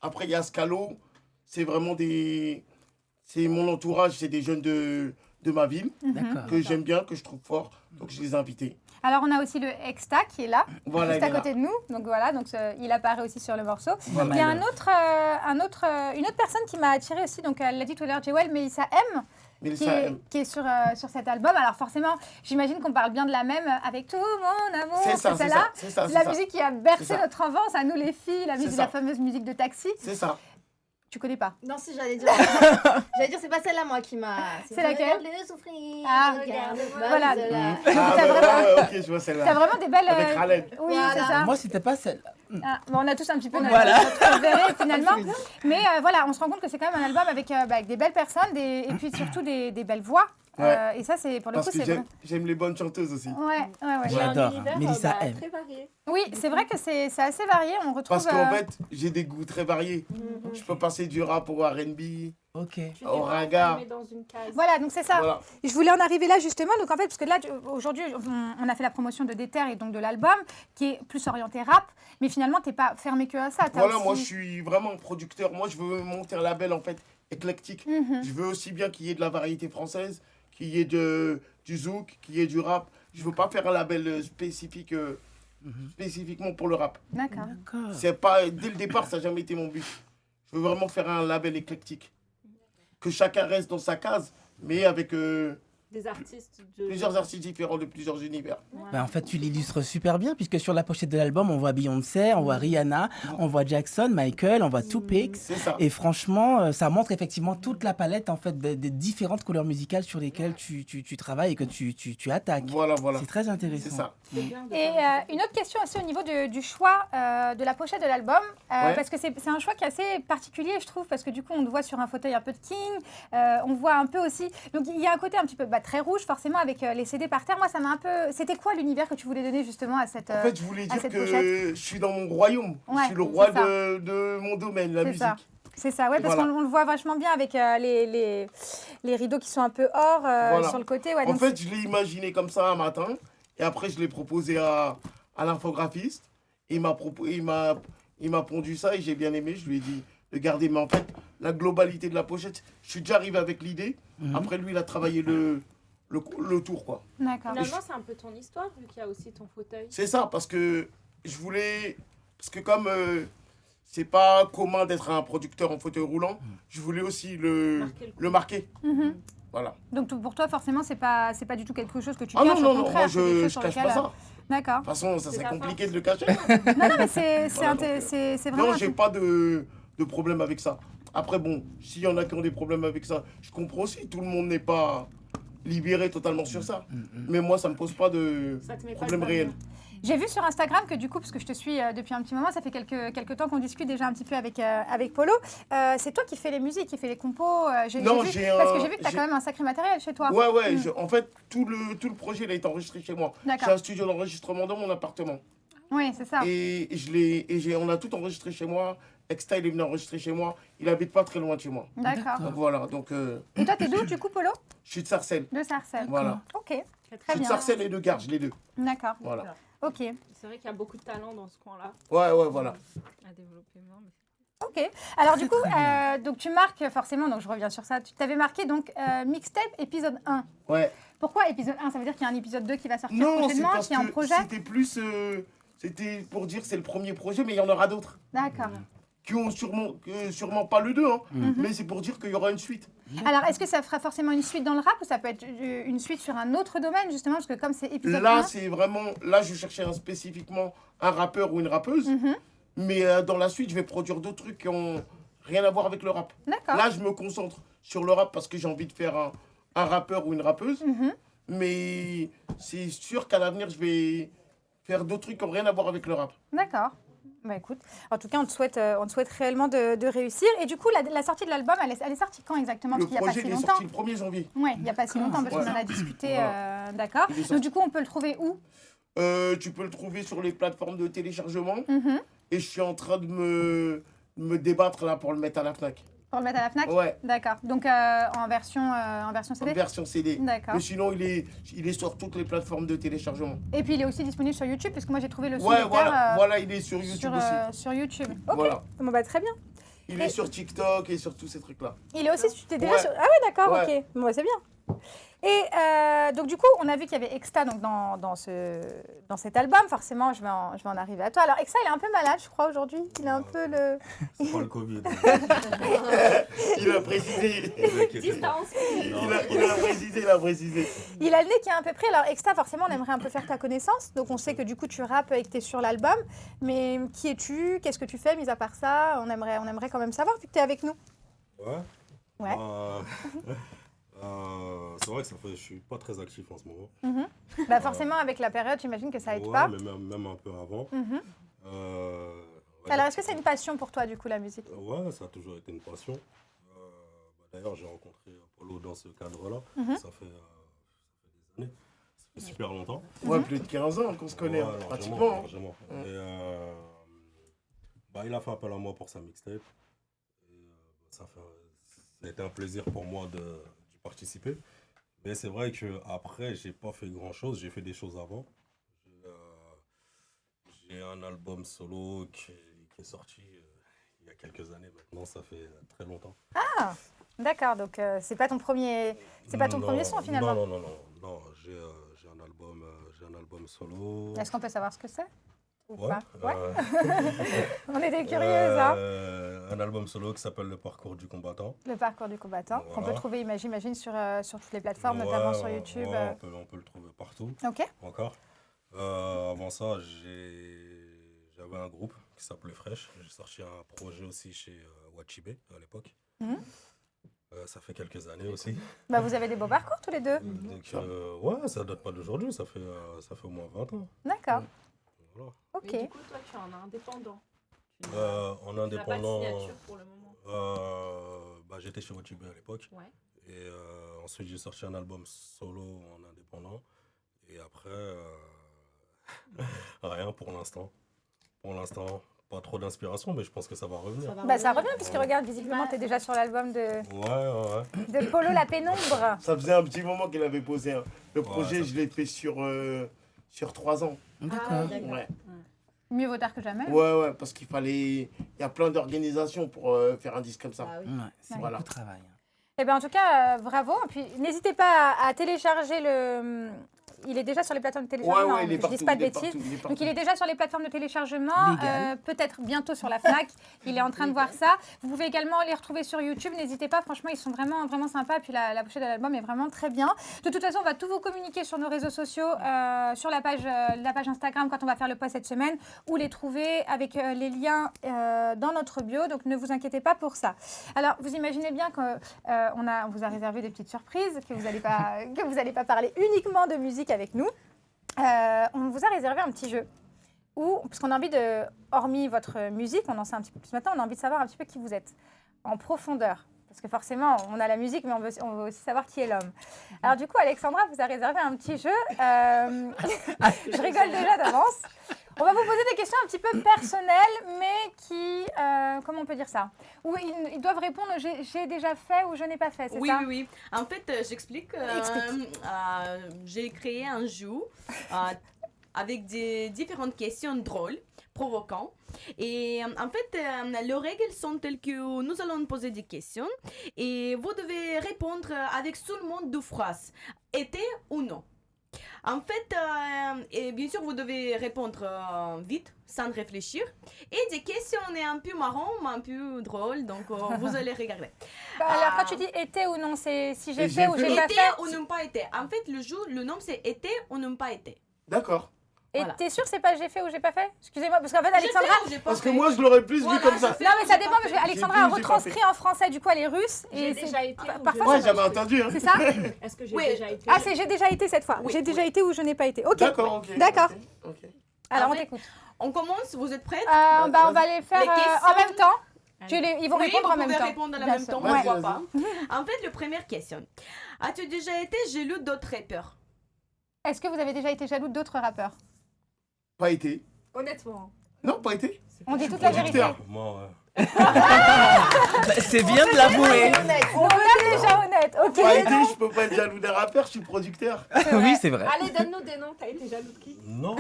après, il y a Scalo. C'est vraiment c'est mon entourage, c'est des jeunes de ma ville que j'aime bien, que je trouve fort. Donc, je les ai invités.
Alors, on a aussi le Exta qui est là,
voilà,
juste à côté de nous. Donc, voilà, il apparaît aussi sur le morceau.
Voilà,
il y a une autre personne qui m'a attirée aussi. Donc, elle l'a dit tout à l'heure, Jewel, Mélissa M. Qui est sur cet album. Alors forcément, j'imagine qu'on parle bien de la même avec tout mon amour.
C'est ça,
la musique qui a bercé notre enfance, à nous les filles, la fameuse musique de Taxi.
C'est ça.
Tu connais pas?
Non, si, j'allais dire. C'est pas celle-là, moi, qui m'a.
C'est laquelle?
Regarde-le souffrir.
Voilà.
Ok, je vois celle-là.
T'as vraiment des belles.
Avec Khaled.
Oui,
Voilà.
c'est ça.
Moi, c'était pas celle.
Bon, on a tous un petit peu notre
Voilà.
verré, finalement. Mais voilà, on se rend compte que c'est quand même un album avec des belles personnes et puis surtout des belles voix.
Ouais.
Et ça, c'est pour le
Parce
coup,
que
c'est vrai.
j'aime les bonnes chanteuses aussi.
Ouais.
J'adore. Mélissa aime.
Très varié.
Oui, c'est vrai que c'est assez varié. On retrouve.
Parce qu'en fait, j'ai des goûts très variés. Je peux passer du rap au R&B,
Ok.
au raga.
Dans une case.
Voilà, donc c'est ça.
Voilà.
Je voulais en arriver là justement. Donc en fait, parce que là, aujourd'hui, on a fait la promotion de Déter et donc de l'album qui est plus orienté rap. Mais finalement, t'es pas fermé que à ça.
Voilà, moi je suis vraiment producteur. Moi je veux monter un label en fait éclectique. Je veux aussi bien qu'il y ait de la variété française, qu'il y ait du zouk, qu'il y ait du rap. Je veux pas faire un label spécifiquement pour le rap.
D'accord.
C'est pas, dès le départ, ça n'a jamais été mon but. Je veux vraiment faire un label éclectique. Que chacun reste dans sa case, mais avec
Des artistes
plusieurs artistes différents de plusieurs univers.
Bah, en fait, tu l'illustres super bien, puisque sur la pochette de l'album, on voit Beyoncé, on voit Rihanna, on voit Jackson, Michael, on voit Tupac.
C'est ça.
Et franchement, ça montre effectivement toute la palette en fait, des différentes couleurs musicales sur lesquelles tu travailles et que tu attaques.
Voilà.
C'est très intéressant.
C'est ça.
Et une autre question aussi au niveau du choix de la pochette de l'album, parce que c'est un choix qui est assez particulier, je trouve, parce que du coup, on te voit sur un fauteuil un peu de King, on voit un peu aussi... Donc, il y a un côté un petit peu très rouge, forcément, avec les CD par terre. Moi, ça m'a un peu... C'était quoi l'univers que tu voulais donner, justement, à cette
En fait, je voulais dire que
pochette.
je suis dans mon royaume.
Ouais,
je suis le roi
c'est ça.
de mon domaine, la musique.
C'est ça, ouais, parce
Voilà.
qu'on le voit vachement bien avec les rideaux qui sont un peu or sur le côté. Ouais,
En
donc
fait, je l'ai imaginé comme ça un matin, et après, je l'ai proposé à l'infographiste. Il m'a pondu ça et j'ai bien aimé. Je lui ai dit de garder. Mais en fait, la globalité de la pochette, je suis déjà arrivé avec l'idée. Après, lui, il a travaillé le tour, quoi.
D'accord.
Finalement, c'est un peu ton histoire, vu qu'il y a aussi ton fauteuil.
C'est ça, parce que je voulais... Parce que comme c'est pas commun d'être un producteur en fauteuil roulant, je voulais aussi le marquer. Voilà.
Donc pour toi, forcément, c'est pas du tout quelque chose que tu
Ah
caches.
non,
au
non,
contraire,
moi
c'est quelque
je
chose sur
cache
lequel,
pas ça.
D'accord.
De toute façon, ça
C'est
serait
ta
compliqué de le cacher.
Non, mais c'est vraiment...
Non, j'ai pas de problème avec ça. Après, bon, s'il y en a qui ont des problèmes avec ça, je comprends aussi. Tout le monde n'est pas libéré totalement sur ça. Mais moi, ça me pose pas de problème réel.
J'ai vu sur Instagram que du coup, parce que je te suis depuis un petit moment, ça fait quelques temps qu'on discute déjà un petit peu avec Polo, c'est toi qui fais les musiques, qui fais les compos. Parce que j'ai vu que tu as quand même un sacré matériel chez toi.
Ouais. En fait, tout le projet il a été enregistré chez moi.
D'accord.
J'ai un studio d'enregistrement dans mon appartement.
Oui, c'est ça.
Et on a tout enregistré chez moi. Exta, il est venu enregistrer chez moi. Il habite pas très loin de chez moi.
D'accord.
Donc voilà. Donc,
Et toi, t'es d'où du coup, Polo?
je suis de Sarcelles.
De Sarcelles.
Voilà.
Ok,
Je
très
suis de
bien.
Sarcelles et de Garges, les deux.
D'accord.
Voilà.
Ok.
C'est vrai qu'il y a beaucoup de talent dans ce coin-là.
Ouais, voilà.
À développer.
Ok. Alors du coup, donc tu marques forcément, donc je reviens sur ça, tu t'avais marqué donc mixtape épisode 1.
Ouais.
Pourquoi épisode 1? Ça veut dire qu'il y a un épisode 2 qui va sortir
Non, c'est
prochainement,
parce
qui est en
que
projet?
c'était plus... c'était pour dire que c'est le premier projet, mais il y en aura d'autres.
D'accord.
Qui ont sûrement pas le 2, hein, mais c'est pour dire qu'il y aura une suite.
Alors, est-ce que ça fera forcément une suite dans le rap ou ça peut être une suite sur un autre domaine, justement, parce que comme c'est épisode 1...
Là, c'est vraiment... Là, je cherchais spécifiquement un rappeur ou une rappeuse, mais dans la suite, je vais produire d'autres trucs qui ont rien à voir avec le rap.
D'accord.
Là, je me concentre sur le rap parce que j'ai envie de faire un rappeur ou une rappeuse, mais c'est sûr qu'à l'avenir, je vais faire d'autres trucs qui n'ont rien à voir avec le rap.
D'accord. Bah écoute, en tout cas, on te souhaite réellement de réussir. Et du coup, la sortie de l'album, elle est sortie quand exactement? Parce qu'il n'y a pas si
Le projet est
longtemps.
sorti le 1er janvier.
Oui, il n'y a pas si longtemps, parce qu'on en a discuté. D'accord. Donc du coup, on peut le trouver où?
Tu peux le trouver sur les plateformes de téléchargement. Et je suis en train de me débattre là pour le mettre à la FNAC.
Pour le mettre à la FNAC?
Ouais.
D'accord. Donc en version CD?
En version CD.
D'accord.
Mais sinon, il est sur toutes les plateformes de téléchargement.
Et puis il est aussi disponible sur YouTube, parce que moi j'ai trouvé le son
Ouais,
de
voilà, il est sur YouTube aussi.
sur YouTube. Ok.
Voilà.
Bon bah très bien.
Il est sur TikTok et sur tous ces trucs-là.
Il est aussi, tu t'es déjà
Ouais.
sur... Ah ouais, d'accord,
Ouais.
ok. Bon bah c'est bien. Et donc du coup, on a vu qu'il y avait Exta donc, dans cet album. Forcément, je vais en arriver à toi. Alors Exta, il est un peu malade, je crois, aujourd'hui. Il a un peu le...
C'est pas le Covid.
Il Il a précisé.
Distance.
Il a précisé.
Il a le nez qui est un peu pris. Alors, Exta, forcément, on aimerait un peu faire ta connaissance. Donc, on sait que du coup, tu rappes et que tu es sur l'album. Mais qui es-tu? Qu'est-ce que tu fais, mis à part ça? On aimerait quand même savoir, vu que tu es avec nous.
Ouais.
Ouais.
C'est vrai que je suis pas très actif en ce moment.
Bah, forcément, avec la période, j'imagine que ça aide pas.
Mais même un peu avant.
Alors, est-ce que c'est une passion pour toi, du coup, la musique?
Ouais, ça a toujours été une passion. D'ailleurs, j'ai rencontré Apollo dans ce cadre-là. Ça fait des années. Ça fait super longtemps.
Ouais, plus de 15 ans qu'on se connaît, pratiquement.
Largement. Et, il a fait appel à moi pour sa mixtape. Ça a été un plaisir pour moi d'y participer. Mais c'est vrai qu'après, j'ai pas fait grand-chose. J'ai fait des choses avant. J'ai un album solo qui est sorti il y a quelques années maintenant. Ça fait très longtemps.
Ah, d'accord. Donc, c'est pas ton premier son, finalement.
Non. J'ai un album solo.
Est-ce qu'on peut savoir ce que c'est?
Ouais.
On était curieuses, hein.
Un album solo qui s'appelle Le Parcours du Combattant.
Le Parcours du Combattant, qu'on peut trouver, j'imagine, sur toutes les plateformes, notamment sur YouTube.
On peut le trouver partout.
Ok.
Encore. Avant ça, j'avais un groupe qui s'appelait Fresh. J'ai sorti un projet aussi chez Wachibé à l'époque. Ça fait quelques années aussi.
Bah, vous avez des beaux parcours tous les deux.
Donc, ça date pas d'aujourd'hui, ça fait au moins 20 ans.
D'accord.
Voilà.
Ok.
Mais du coup, toi, tu es en indépendant.
En indépendant.
Tu n'as pas de signature pour le moment.
J'étais chez Wachibé à l'époque.
Ouais.
Et ensuite, j'ai sorti un album solo en indépendant. Et après, rien pour l'instant. Pour l'instant, pas trop d'inspiration, mais je pense que ça va revenir.
Ça revient, puisque regarde, visiblement, tu es déjà sur l'album de Polo La Pénombre.
Ça faisait un petit moment qu'il avait posé. Le projet, je l'ai fait sur 3 ans.
D'accord.
Ouais.
Mieux vaut tard que jamais.
Ouais, parce qu'il fallait... Il y a plein d'organisations pour faire un disque comme ça.
Ah oui.
Ouais, c'est
Voilà.
beaucoup de travail.
Eh bien, en tout cas, bravo. Et puis, n'hésitez pas à télécharger le... Il est déjà sur les plateformes de téléchargement,
il est
je
partout,
ne dis pas de
il est
bêtises.
partout.
Donc il est déjà sur les plateformes de téléchargement,
Légal.
peut-être bientôt sur la FNAC. Il est en train de voir ça. Vous pouvez également les retrouver sur YouTube. N'hésitez pas, franchement, ils sont vraiment, vraiment sympas. Et puis la pochette de l'album est vraiment très bien. De toute façon, on va tout vous communiquer sur nos réseaux sociaux, sur la page Instagram quand on va faire le post cette semaine, ou les trouver avec les liens dans notre bio. Donc ne vous inquiétez pas pour ça. Alors, vous imaginez bien qu'on vous a réservé des petites surprises, que vous n'allez pas parler uniquement de musique avec nous. On vous a réservé un petit jeu parce qu'on a envie de, hormis votre musique, on en sait un petit peu plus maintenant, on a envie de savoir un petit peu qui vous êtes, en profondeur. Parce que forcément, on a la musique, mais on veut aussi savoir qui est l'homme. Alors du coup, Alexandra vous a réservé un petit jeu. Je rigole déjà d'avance. On va vous poser des questions un petit peu personnelles, mais qui, comment on peut dire ça? Où ils doivent répondre j'ai déjà fait ou je n'ai pas fait, c'est ça?
Oui. En fait, j'explique. J'ai créé un jeu avec des différentes questions drôles, provocantes. Et en fait, les règles sont telles que nous allons poser des questions et vous devez répondre avec seulement 2 phrases. Été ou non? En fait, et bien sûr, vous devez répondre vite, sans réfléchir. Et des questions un peu marrantes, un peu drôles, donc vous allez regarder.
Alors, quand tu dis été ou non, c'est si j'ai fait ou j'ai pas fait?
Été ou non pas été. En fait, le nom, c'est été ou non pas été.
D'accord.
Et
Voilà.
t'es sûr que c'est pas j'ai fait ou j'ai pas fait? Excusez-moi, parce qu'en fait, Alexandra...
Parce que moi, je l'aurais plus vu comme ça.
Non, mais ça dépend, parce qu'Alexandra a retranscrit en français, du coup, elle est russe.
J'ai déjà été.
Parfois,
Ouais, j'avais entendu. Hein.
c'est ça?
Est-ce que j'ai
Oui.
déjà été?
Ah, c'est j'ai déjà été cette fois.
Oui,
J'ai déjà été ou je n'ai pas été. Ok.
D'accord, ok.
D'accord.
Ok.
Alors, on
Après,
t'écoute.
On commence, vous êtes prêts?
On va les faire
Les questions.
en même temps.
Allez.
Ils vont répondre en même temps.
Répondre en
Bien
même
sûr.
temps,
Ouais.
on voit pas. En fait, la première question. As-tu déjà été jaloux d'autres rappeurs?
Est-ce que vous avez déjà été jaloux d'autres rappeurs?
Pas été.
Honnêtement.
Non, pas été.
On dit toute la vérité.
Producteur.
Moi,
C'est bien de l'avouer.
On est déjà honnête. Ok.
Pas été, je peux pas être jaloux des rappeurs, je suis producteur.
Oui, c'est vrai.
Allez, donne-nous des noms. T'as été jaloux de qui?
non.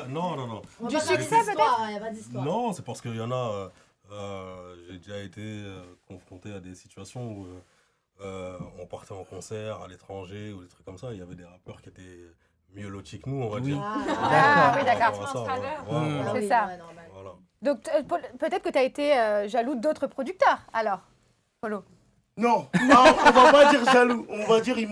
Non.
Du succès, peut-être?
Il n'y a pas d'histoire.
Non, c'est parce qu'il y en a. J'ai déjà été confronté à des situations où on partait en concert à l'étranger ou des trucs comme ça. Il y avait des rappeurs qui étaient mieux lotis que nous, on va
Oui.
dire.
Ah, oui, d'accord.
Par rapport à ça,
Mm.
C'est ça.
Voilà.
Donc, peut-être que tu as été jaloux d'autres producteurs, alors? Polo.
Non, on va pas dire jaloux. On va dire ils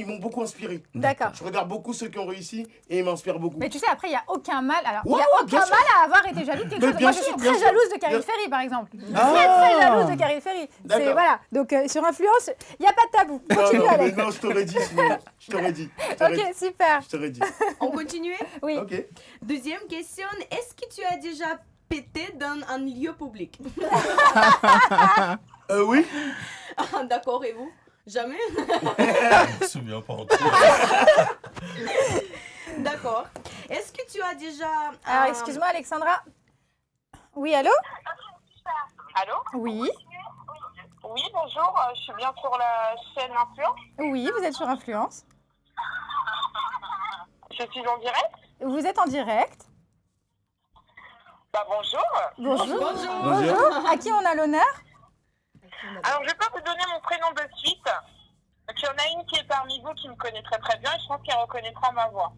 m'ont beaucoup inspiré.
D'accord.
Je regarde beaucoup ceux qui ont réussi et ils m'inspirent beaucoup.
Mais tu sais, après, il n'y a aucun mal. Alors, il
Ouais,
n'y a
ouais,
aucun
bien sûr.
mal à avoir été jaloux de quelque chose.
bien
Moi, je
sûr,
suis
bien
très
sûr.
jalouse de Karine
Bien-
Ferry, par exemple.
Ah.
Très jalouse de Karine Ferry. C'est,
D'accord.
voilà. Donc, sur influence, il n'y a pas de tabou.
Non,
Continue,
non, mais
Alex.
non, je t'aurais dit. Sinon. Je t'aurais dit.
Ok, super.
Je t'aurais dit.
On continue?
Oui.
Ok.
Deuxième question, est-ce que tu as déjà pété dans un lieu public?
Oui.
Ah, d'accord, et vous? Jamais?
Je me souviens pas encore.
D'accord. Est-ce que tu as déjà...
Alors, excuse-moi, Alexandra. Oui, allô?
Allô?
Oui.
Oui, bonjour, je suis bien sur la chaîne Influence.
Oui, vous êtes sur Influence.
Je suis en direct.
Vous êtes en direct.
Bah bonjour.
Bonjour.
Bonjour.
Bonjour. À qui on a l'honneur?
Alors je peux vous donner mon prénom de suite. Donc il y en a une qui est parmi vous qui me connaît très très bien et je pense qu'elle reconnaîtra ma voix.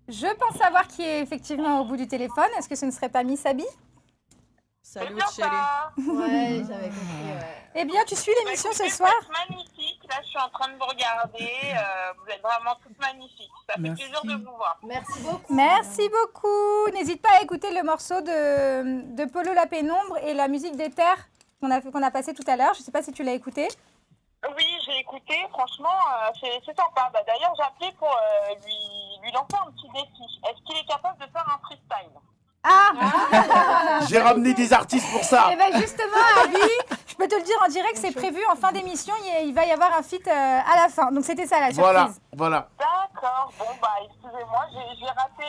Je pense savoir qui est effectivement au bout du téléphone. Est-ce que ce ne serait pas Miss Abby?
C'est
Salut,
bien
chérie.
ça.
Ouais, j'avais compris, ouais.
Eh bien, tu suis l'émission
Bah,
ce
écoutez,
soir?
vous êtes magnifique. Là, je suis en train de vous regarder. Vous êtes vraiment toutes magnifiques. Ça fait
Merci.
plaisir de vous voir.
Merci beaucoup.
Merci beaucoup. N'hésite pas à écouter le morceau de Polo la Pénombre et la musique des terres qu'on a passé tout à l'heure. Je ne sais pas si tu l'as écouté.
Oui, j'ai écouté. Franchement, c'est sympa. Bah, d'ailleurs, j'ai appelé pour lui lancer un petit défi. Est-ce qu'il est capable de faire un freestyle?
Ah,
J'ai ramené des artistes pour ça.
Et bien justement, Abby, je peux te le dire en direct, c'est prévu en fin d'émission. Il va y avoir un feat à la fin. Donc c'était ça la surprise.
Voilà.
D'accord. Bon, bah, excusez-moi, j'ai raté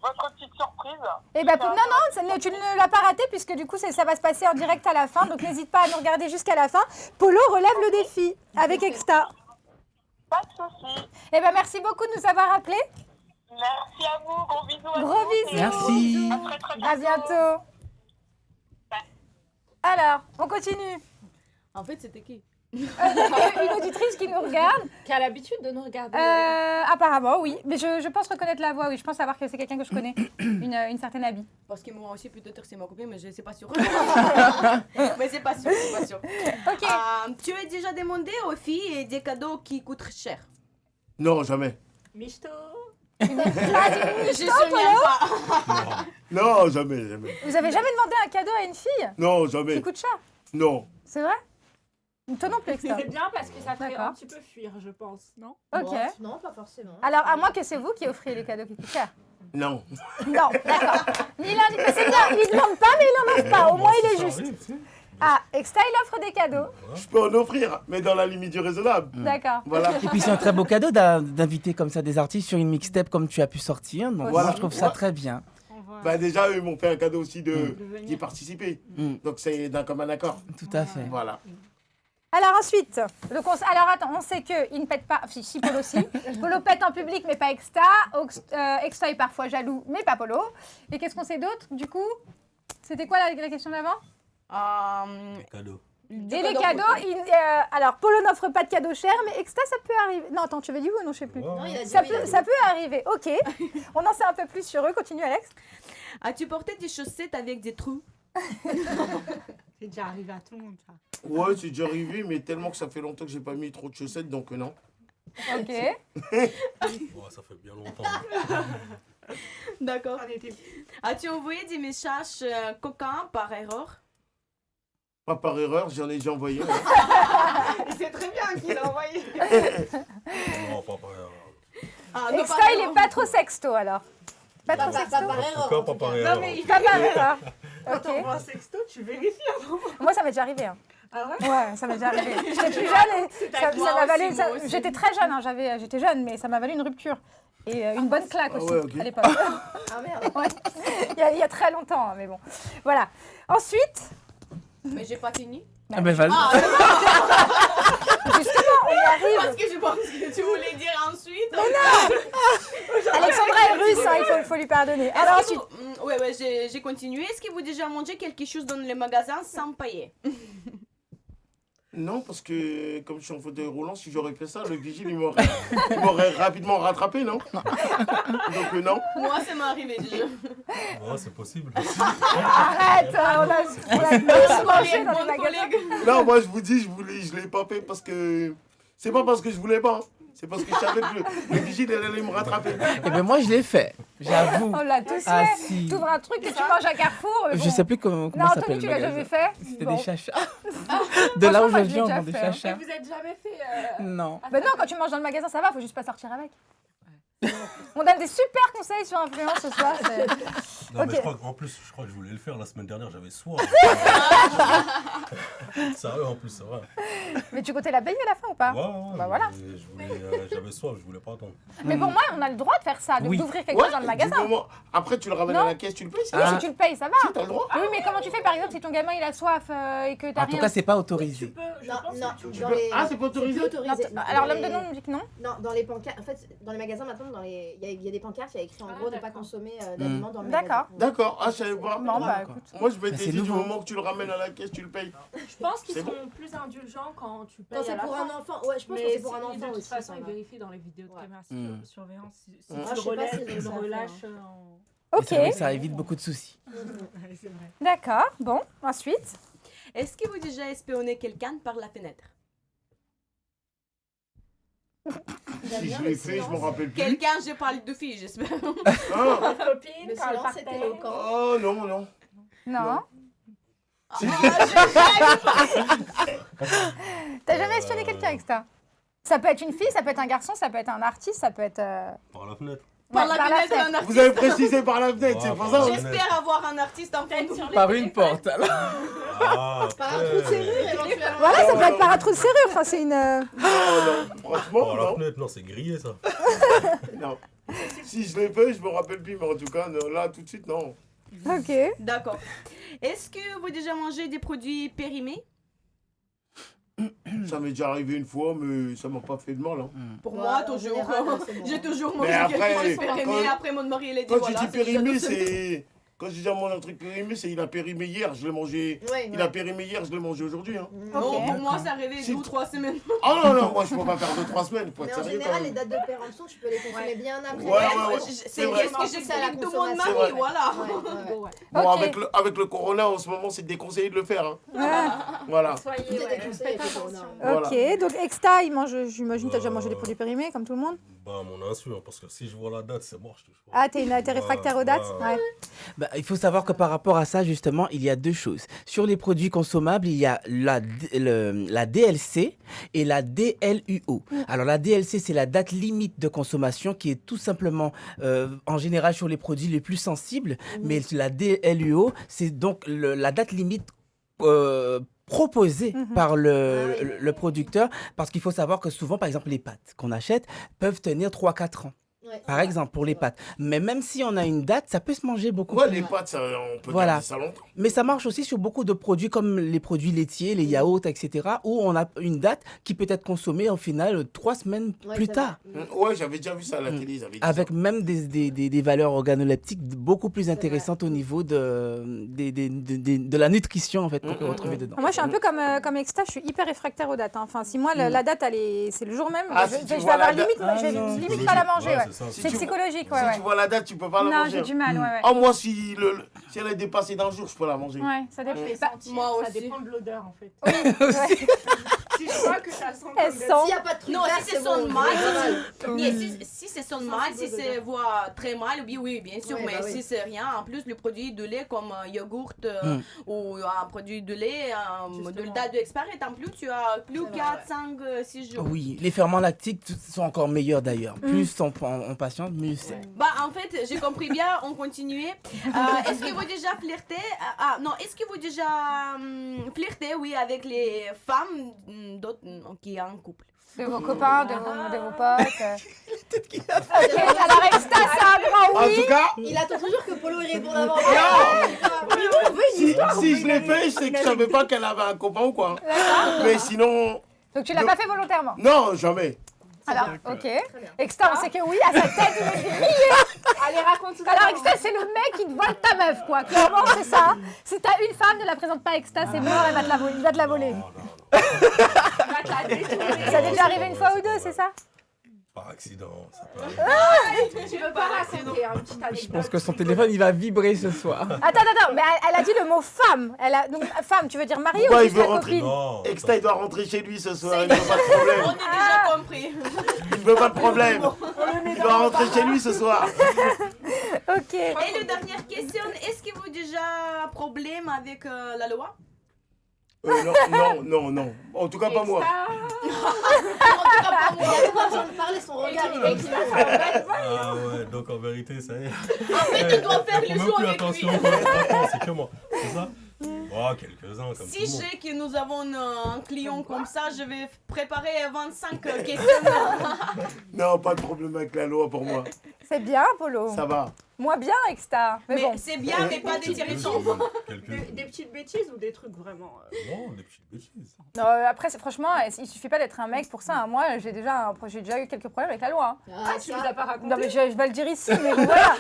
votre petite surprise.
Et ben non, tu ne l'as pas raté puisque du coup ça va se passer en direct à la fin. Donc n'hésite pas à nous regarder jusqu'à la fin. Polo relève le défi avec Exta.
Pas de soucis.
Et ben merci beaucoup de nous avoir appelés.
Merci à vous. Gros bisous à
Gros
tous.
bisous.
Merci.
À très très bientôt.
À bientôt. Alors, on continue.
En fait, c'était qui?
Une auditrice qui nous regarde.
Qui a l'habitude de nous regarder.
Apparemment, oui. Mais je pense reconnaître la voix, oui. Je pense savoir que c'est quelqu'un que je connais. Une certaine Abby.
Parce que moi aussi, peut-être c'est ma copine, mais je ne sais pas sûr. Mais c'est pas sûr, c'est pas sûr.
Ok.
Tu as déjà demandé aux filles des cadeaux qui coûtent cher?
Non, jamais.
Michto.
Je ne souviens pas.
Non, jamais, jamais.
Vous avez jamais demandé un cadeau à une fille
Non,
qui
jamais.
coûte cher?
Non.
C'est vrai? Toi non plus, Exta.
C'est bien parce que ça fait
D'accord.
un petit peu fuir, je pense, non?
Ok.
Non, pas forcément.
Alors, à moins que c'est vous qui offriez les cadeaux qui coûtent cher.
Non.
Non, d'accord. Ni l'un ni l'autre. C'est bien, il ne demande pas, mais il n'en offre pas. Au moins, il est juste. Ah, Exta, il offre des cadeaux.
Je peux en offrir, mais dans la limite du raisonnable.
D'accord.
Voilà.
Et puis c'est un très beau cadeau d'inviter comme ça des artistes sur une mixtape comme tu as pu sortir. Donc
Voilà.
moi, je trouve ça très bien.
On voit.
Bah déjà, eux m'ont fait un cadeau aussi
De
d'y
venir.
participer.
Mm.
Donc c'est d'un commun accord.
Tout à fait.
Voilà.
Alors ensuite, alors attends, on sait qu'il ne pète pas, si Polo aussi. Polo pète en public, mais pas Exta. Exta est parfois jaloux, mais pas Polo. Et qu'est-ce qu'on sait d'autre, du coup? C'était quoi la question d'avant?
Cadeau.
Et les cadeaux, alors Polo n'offre pas de cadeaux chers, mais Exta, ça peut arriver. Non, attends, tu veux dire oui ou non, je sais plus.
Non, il a dit
Ça
oui, il a
peut,
dit
ça peut arriver, ok. On en sait un peu plus sur eux. Continue, Alex.
As-tu porté des chaussettes avec des trous?
C'est déjà arrivé à tout le monde, ça.
Ouais, c'est déjà arrivé, mais tellement que ça fait longtemps que j'ai pas mis trop de chaussettes, donc non.
Ok.
Ouais, ça fait bien longtemps.
D'accord.
On était...
As-tu envoyé des messages coquins par erreur?
Pas par erreur, j'en ai déjà envoyé.
C'est très bien qu'il a envoyé.
Non, pas par erreur.
Ah, non,
Exta,
par
il
erreur.
est pas trop sexto, alors. Pas trop sexto.
par
En
erreur.
tout cas,
en
pas
tout
par
cas.
erreur.
Non, mais il
Pas par erreur.
Quand
Ok.
on voit un sexto, tu vérifies avant.
Moi, ça m'est déjà arrivé. Hein.
Ah ouais?
Ouais, ça m'est déjà arrivé. J'étais plus jeune et ça
moi
m'a valu.
aussi, moi aussi.
J'étais très jeune, hein, j'étais jeune, mais ça m'a valu une rupture. Et une bonne claque
Ah
aussi,
ouais, ok.
à l'époque.
Ah merde.
Ouais. Il y a très longtemps, hein, mais bon. Voilà. Ensuite,
Mais j'ai pas fini.
Ah ben vas-y.
justement, on y arrive.
Parce que je pense que tu voulais dire ensuite.
Alexandra est russe, hein, il faut lui pardonner. Alors ensuite,
Ouais, j'ai continué. Est-ce que vous déjà mangé quelque chose dans le magasin sans payer?
Non, parce que comme je suis en fauteuil roulant, si j'aurais fait ça, le vigile, il m'aurait rapidement rattrapé, non? Donc non.
Moi, ça m'est arrivé déjà.
Ouais, c'est possible.
Arrête, on a tous mangé dans les magasins.
Non, moi je vous dis, je l'ai pas fait parce que... C'est pas parce que je voulais pas, hein. C'est parce que je savais que le vigile, elle allait me rattraper.
Eh bien, moi, je l'ai fait, j'avoue.
On l'a tous
Ah,
fait.
si.
T'ouvres un truc que tu manges à Carrefour.
Je sais plus comment
Non,
ça s'appelle.
Anthony, tu l'as jamais fait?
C'était
Bon.
des chachas. De là où
Franchement, moi,
je
je l'ai
viens, on
déjà
vend des
fait.
chachas.
Vous êtes jamais fait.
Non.
Ben non, quand tu manges dans le magasin, ça va, faut juste pas sortir avec. On donne des super conseils sur Influence ce soir.
Non, mais
Ok.
en plus, je crois que je voulais le faire la semaine dernière, j'avais soif. Sérieux, en plus, c'est vrai.
Mais tu comptais la payer à la fin ou pas?
Ouais,
Bah voilà.
J'avais soif, je voulais pas attendre.
Mais pour moi, on a le droit de faire ça,
Oui.
d'ouvrir quelque chose dans le magasin.
du moment- Après, tu le ramènes
Non.
à la caisse, tu le payes,
Oui, si tu le payes, ça va.
Si, t'as le droit.
Oui, mais comment tu fais par exemple si ton gamin il a soif et que t'as
En tout
rien?
cas, c'est pas autorisé.
Ah, c'est pas autorisé?
Alors l'homme de nom me dit que non.
Non, dans les pancartes, en fait, dans les magasins maintenant, il y a des pancartes, il y a écrit en gros ne pas consommer d'aliments dans le magasin.
D'accord.
D'accord, ah, je savais pas.
Bon, bah écoute.
Moi, je m'étais
c'est
dit, du
nouveau.
moment que tu le ramènes à la caisse, tu le payes.
Je pense qu'ils
C'est
sont plus indulgents quand tu payes
Quand c'est
à la
pour
fin.
un enfant, ouais, je pense que
Mais
c'est pour un enfant
de toute
aussi.
façon,
ça
ils
va.
vérifient dans les vidéos de caméra
Mm.
surveillance si
Ah,
tu
je
le
sais pas
relèves,
s'ils
ils
le
le
savent,
relâchent
hein.
en...
Ok,
Et c'est vrai que ça évite beaucoup de soucis.
Ouais, c'est vrai.
d'accord. Bon, ensuite.
Est-ce que vous avez déjà espionné quelqu'un par la fenêtre?
Si je l'ai fait, je m'en rappelle plus.
Quelqu'un, je parle de filles, j'espère.
Ah.
Ta copine,
Le
quand elle
silence est
partait.
éloquent.
Oh non, non.
Non.
Si,
T'as jamais espionné quelqu'un avec ça? Ça peut être une fille, ça peut être un garçon, ça peut être un artiste, ça peut être.
Par la fenêtre.
Par la
par la
fenêtre
fenêtre.
d'un artiste.
Vous avez précisé par la fenêtre, c'est
Ouais,
pour
par
ça.
la
J'espère avoir un artiste en front de nous.
Par une porte, alors.
Ah,
Par un trou de serrure, éventuellement.
Voilà, ça peut
non,
être par un trou de serrure. Enfin, c'est une.
Non, non, franchement,
par la
non.
fenêtre, non, c'est grillé ça.
Non. Si je l'ai fait, je me rappelle plus, mais en tout cas, non, là, tout de suite, non.
Ok.
D'accord. Est-ce que vous avez déjà mangé des produits périmés?
Ça m'est déjà arrivé une fois, mais ça m'a pas fait de mal. Hein.
Pour
Ouais,
moi,
en
toujours.
général, c'est bon.
J'ai toujours
Mais
mangé
après,
quelque chose périmé.
quand-
Après, mon mari, il a dit
Quand
voilà.
tu dis
c'est
périmé,
déjà-
c'est... Quand je dis à mon un truc périmé, c'est il a périmé hier, je l'ai mangé...
Ouais,
Il a périmé hier, je l'ai mangé aujourd'hui. Hein.
Non,
Ok.
pour moi, ça arrivait
Si.
2 ou 3 semaines.
Oh non, non, moi je peux pas faire 2-3 semaines, il faut
Mais
être
en
sérieux quand
général, les
même.
dates de péremption, tu peux les consommer bien après.
Ouais, ouais, ouais.
C'est
vrai.
ce que j'explique de mon
C'est
mari,
vrai.
voilà.
Ouais, ouais.
Bon,
Ok.
avec le corona en ce moment, c'est déconseillé de le faire. Hein. Voilà.
Soyez,
Tout est
ouais,
déconseillé,
faites
le
attention.
corona.
Ok, donc Exta, il mange, j'imagine que t'as déjà mangé des produits périmés comme tout le monde.
Bah, à mon insu, hein, parce que si je vois la date, c'est mort, je touche pas.
Ah, t'es réfractaire aux dates?
Ouais.
Ouais.
Bah, il faut savoir que par rapport à ça, justement, il y a deux choses. Sur les produits consommables, il y a la DLC et la DLUO. Alors, la DLC, c'est la date limite de consommation qui est tout simplement, en général, sur les produits les plus sensibles. Mais la DLUO, c'est donc la date limite proposée par le producteur. Parce qu'il faut savoir que souvent, par exemple, les pâtes qu'on achète peuvent tenir 3-4 ans.
Ouais.
Par exemple, pour les pâtes. Mais même si on a une date, ça peut se manger beaucoup.
Ouais,
plus.
les pâtes, ça, on peut
Voilà.
garder ça longtemps.
Mais ça marche aussi sur beaucoup de produits comme les produits laitiers, les yaourts, etc. où on a une date qui peut être consommée au final 3 semaines
Ouais,
plus
c'est
tard.
Ouais, j'avais déjà vu ça à la télé, ils avaient dit
Avec
ça.
même des valeurs organoleptiques beaucoup plus intéressantes au niveau de la nutrition en fait, qu'on peut retrouver dedans.
Moi, je suis un peu comme Exta, je suis hyper réfractaire aux dates. Hein. Enfin, si moi, la date, c'est le jour même,
Ah,
je
si tu
vais
vois
avoir
la date-
limite,
Ah,
je vais
non.
limite pas la manger.
Ouais,
Ouais.
c'est ça,
Si
C'est
tu-
psychologique,
Si
ouais.
tu vois la date, tu peux pas la
Non,
manger.
j'ai du mal, ouais.
Ah, moi, si elle est dépassée d'un jour, je peux la manger.
Ouais, ça dépend.
Les
Bah,
sentir,
moi
ça
aussi.
dépend de l'odeur en fait.
ouais.
Si je vois que ça sent
Elle
comme
sent.
S'il n'y a pas de truc
Non,
vert,
si c'est
c'est
son
bon,
mal,
c'est normal.
si c'est son mal, si c'est voit très mal, oui, bien sûr,
Ouais,
mais
bah oui.
si c'est rien, en plus, le produit de lait comme yogourt ou un produit de lait, de
Justement.
date d'expérience, en plus, tu as plus
vrai,
4, 5, 6 jours.
Oui, les ferments lactiques sont encore meilleurs d'ailleurs. Plus on patiente, mieux c'est.
Bah, en fait, j'ai compris bien, on continuait. Est-ce que vous déjà flirté non, est-ce que vous déjà flirté, oui, avec les femmes d'autres qui sont en couple?
De vos copains, de vos potes. Ok, alors Exta, c'est un grand
En
oui.
tout cas,
Il attend toujours que Polo y réponde avant.
si je l'ai fait, c'est que je savais pas qu'elle avait un copain ou quoi. Mais sinon,
Donc tu l'as pas fait volontairement.
non, jamais.
Alors, ok. Exta, on sait que oui, à sa tête, il est grillé.
Allez, raconte tout
Alors Exta, c'est le mec qui te vole ta meuf, quoi. Clairement, c'est ça. Si t'as une femme, ne la présente pas à Exta, c'est mort, il va te la voler.
Non, non, non.
Ça t'est déjà arrivé une fois ou deux, c'est ça?
Par accident, ça peut arriver.
Tu veux pas raconter un petit anecdote?
Je pense que son téléphone, il va vibrer ce soir.
Attends, mais elle a dit le mot femme. Donc, femme, tu veux dire mariée
Pourquoi
ou
il
juste
veut
la
rentrer
copine?
Non,
Exta, il doit rentrer chez lui ce soir, il ne veut pas de
On
problème.
est déjà compris.
Il ne veut pas de problème. Il doit rentrer chez lui ce soir.
Ok.
Et la dernière question, est-ce que vous avez déjà un problème avec la loi?
Non. En tout cas, pas moi.
Il a pas besoin de parler, son regard, il est clair.
Ah ouais, donc en vérité, ça y est.
En fait, tu dois faire le
Faut
jeu
même plus
avec lui.
attention, maintenant, c'est que moi. C'est ça? Oh, quelques-uns comme tout
Si
le monde.
je sais que nous avons un client comme ça, je vais préparer 25 questions.
Non, pas de problème avec la loi pour moi.
C'est bien, Polo.
Ça va.
Moi bien, Exta. Mais
Mais
bon.
c'est bien, mais pas des territoires.
Des petites bêtises ou des trucs vraiment.
Non, des petites bêtises.
Non, après, franchement, il suffit pas d'être un mec pour ça. Hein. Moi, j'ai déjà eu quelques problèmes avec la loi.
Ah,
Tu nous as pas raconté?
Non, mais je vais le dire ici, mais voilà.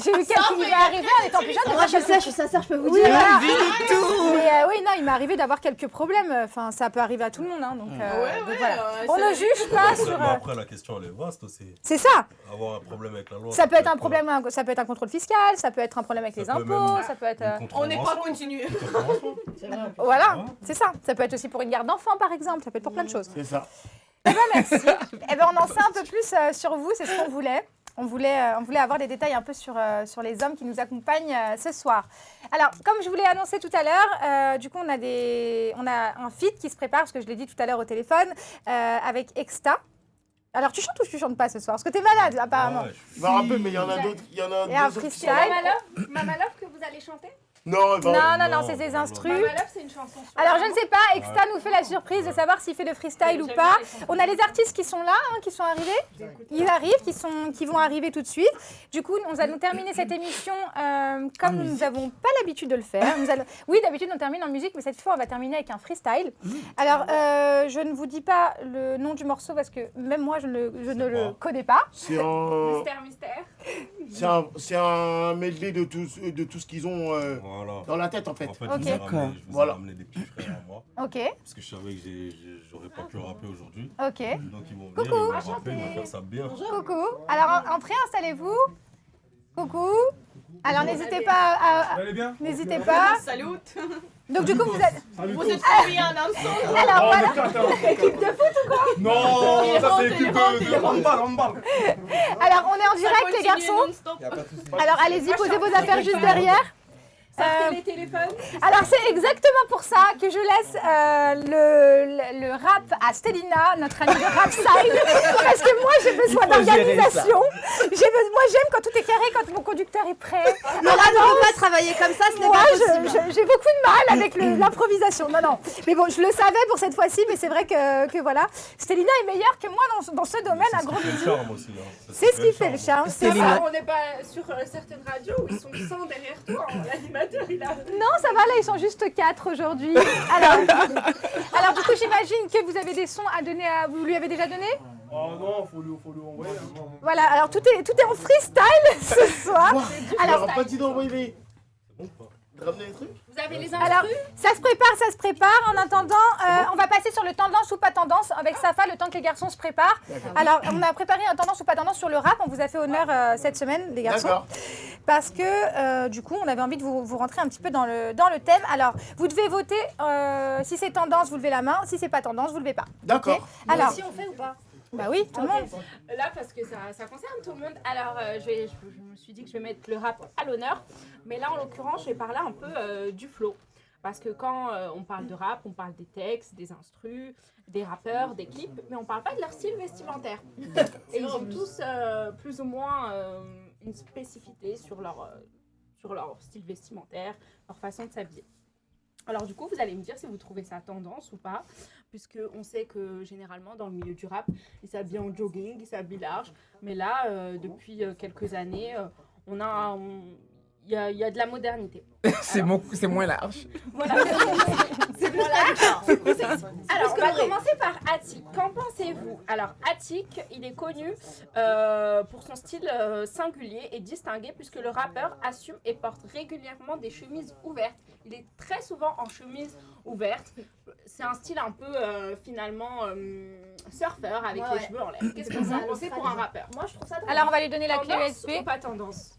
J'ai eu quelqu'un qui m'est arrivé en étant plus jeune.
Moi, je sais, je suis sincère, je peux vous
Oui,
dire.
voilà. Mais oui, non, il m'est arrivé d'avoir quelques problèmes. Enfin, ça peut arriver à tout le monde. Hein, donc, on ne juge pas sur.
Mais après, la question, elle est vaste aussi.
C'est ça.
Avoir un problème avec la loi.
Ça peut être un problème, ça peut être un contrôle fiscal, ça peut être un problème avec les impôts, ça peut être.
On n'est pas continué.
Voilà, c'est ça. Ça peut être aussi pour une garde d'enfants, par exemple. Ça peut être pour plein de choses.
C'est ça.
Eh ben merci. Eh ben on en sait un peu plus sur vous. C'est ce qu'on voulait. On voulait avoir des détails un peu sur les hommes qui nous accompagnent ce soir. Alors, comme je vous l'ai annoncé tout à l'heure, du coup, on a un feat qui se prépare, parce que je l'ai dit tout à l'heure au téléphone, avec Exta. Alors, tu chantes ou tu chantes pas ce soir? Parce que t'es malade, apparemment.
Va un peu, mais il y en a d'autres. Il y en a
Et un
deux autres qui sont
freestyle.
là.
Mama Love que vous allez chanter?
Non,
Non, c'est des instrus.
Mama Love, c'est une chanson.
Alors, je ne sais pas, Exta nous fait la surprise de savoir s'il fait de freestyle ou pas. On a les artistes qui sont là, qui sont arrivés. Ils arrivent, qui vont arriver tout de suite. Du coup, nous allons terminer cette émission comme nous n'avons pas l'habitude de le faire. Oui, d'habitude, on termine en musique, mais cette fois, on va terminer avec un freestyle. Alors, je ne vous dis pas le nom du morceau parce que même moi, je ne le connais pas.
C'est un...
Mystère.
C'est un medley de tout ce qu'ils ont dans la tête, en fait.
En fait,
Ok.
je vous ai ramené des petits frères à moi.
Ok,
Parce que je savais que j'aurais pas pu rapper aujourd'hui.
ok.
Donc ils vont venir, ils vont rapper, ils vont faire ça bien.
Coucou. Alors, entrez, installez-vous. Coucou. Alors, n'hésitez pas N'hésitez pas.
Salut.
Donc, du coup, vous êtes...
Vous êtes combien ensemble?
Alors, voilà.
Équipe de foot ou quoi?
Non, ça c'est équipe de handball.
Alors, on est en direct, les garçons. Alors, allez-y, posez vos affaires juste derrière.
Sortez les téléphones.
Alors, c'est exactement pour ça que je laisse le rap à Stélina, notre amie de Rapside. Parce que moi, j'ai besoin d'organisation. Moi, j'aime quand tout est carré, quand mon conducteur est prêt.
Non, là, on ne peut pas travailler comme ça, ce n'est
Moi,
pas possible.
j'ai beaucoup de mal avec l'improvisation. Non. Mais bon, je le savais pour cette fois-ci, mais c'est vrai que voilà. Stélina est meilleure que moi dans ce domaine. Un gros
C'est le
bisou.
charme aussi.
C'est ce qui fait le charme. C'est ça.
On n'est pas sur certaines radios où ils sont 100 derrière toi. L'animateur, il a.
Non, ça va, là, ils sont juste 4 aujourd'hui. Alors, du coup, j'imagine que vous avez des sons à donner à... Vous lui avez déjà donné?
Oh non, faut lui envoyer.
Voilà, alors tout est en freestyle ce soir.
Alors, pas dit d'envoyer de ramener les trucs.
Vous avez les
Alors,
instrus?
ça se prépare. En attendant, on va passer sur le tendance ou pas tendance avec Safa, le temps que les garçons se préparent. Alors, on a préparé un tendance ou pas tendance sur le rap. On vous a fait honneur cette semaine, les garçons.
D'accord.
Parce que, du coup, on avait envie de vous rentrer un petit peu dans le thème. Alors, vous devez voter. Si c'est tendance, vous levez la main. Si c'est pas tendance, vous levez pas.
D'accord.
Ok. Alors,
Si on fait ou pas?
bah oui, tout le monde.
Là, parce que ça concerne tout le monde. Alors, je me suis dit que je vais mettre le rap à l'honneur. Mais là, en l'occurrence, je vais parler un peu du flow. Parce que quand on parle de rap, on parle des textes, des instrus, des rappeurs, des clips, mais on parle pas de leur style vestimentaire. Et ils ont tous plus ou moins une spécificité sur leur style vestimentaire, leur façon de s'habiller. Alors du coup, vous allez me dire si vous trouvez ça tendance ou pas, puisque on sait que généralement dans le milieu du rap, ils s'habillent en jogging, ils s'habillent large, mais là, depuis quelques années, il y a de la modernité.
C'est moins large.
Voilà. C'est plus large. Alors, on va commencer par Ati. Qu'en pensez-vous? Alors, Attic, il est connu pour son style singulier et distingué puisque le rappeur assume et porte régulièrement des chemises ouvertes. Il est très souvent en chemise ouverte. C'est un style un peu finalement surfeur avec les cheveux en l'air. Qu'est-ce que vous en pensez pour un rappeur?
Moi, je trouve ça très
Alors, on va lui donner la clé
Tendance
USB.
ou pas tendance?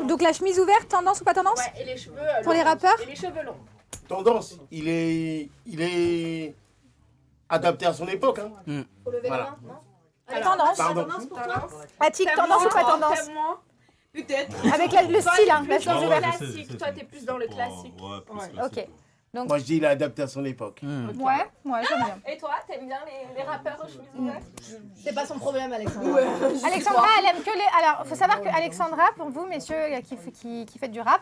Donc, la chemise ouverte, tendance ou pas tendance?
Ouais, et les cheveux
Pour les
longs.
rappeurs?
Et les cheveux longs.
Tendance, il est adapté à son époque. Hein.
Faut lever
Voilà.
la main, non?
Alors, tendance.
Pardon.
Tendance pour toi?
Attic, tendance ou pas tendance?
Peut-être.
Avec le style, hein, la
Plus
chemise
dans le
ouverte.
classique. Toi, t'es plus dans le classique.
Ouais, plus
Ouais.
classique.
Ok. Donc,
Moi, je dis il est adapté à son époque.
ouais, j'aime bien.
Et toi, t'aimes bien les rappeurs aux chemises ouvertes?
C'est pas son problème, Alexandra.
Alexandra, elle aime que les. Alors, il faut savoir que Alexandra, pour vous, messieurs qui faites du rap,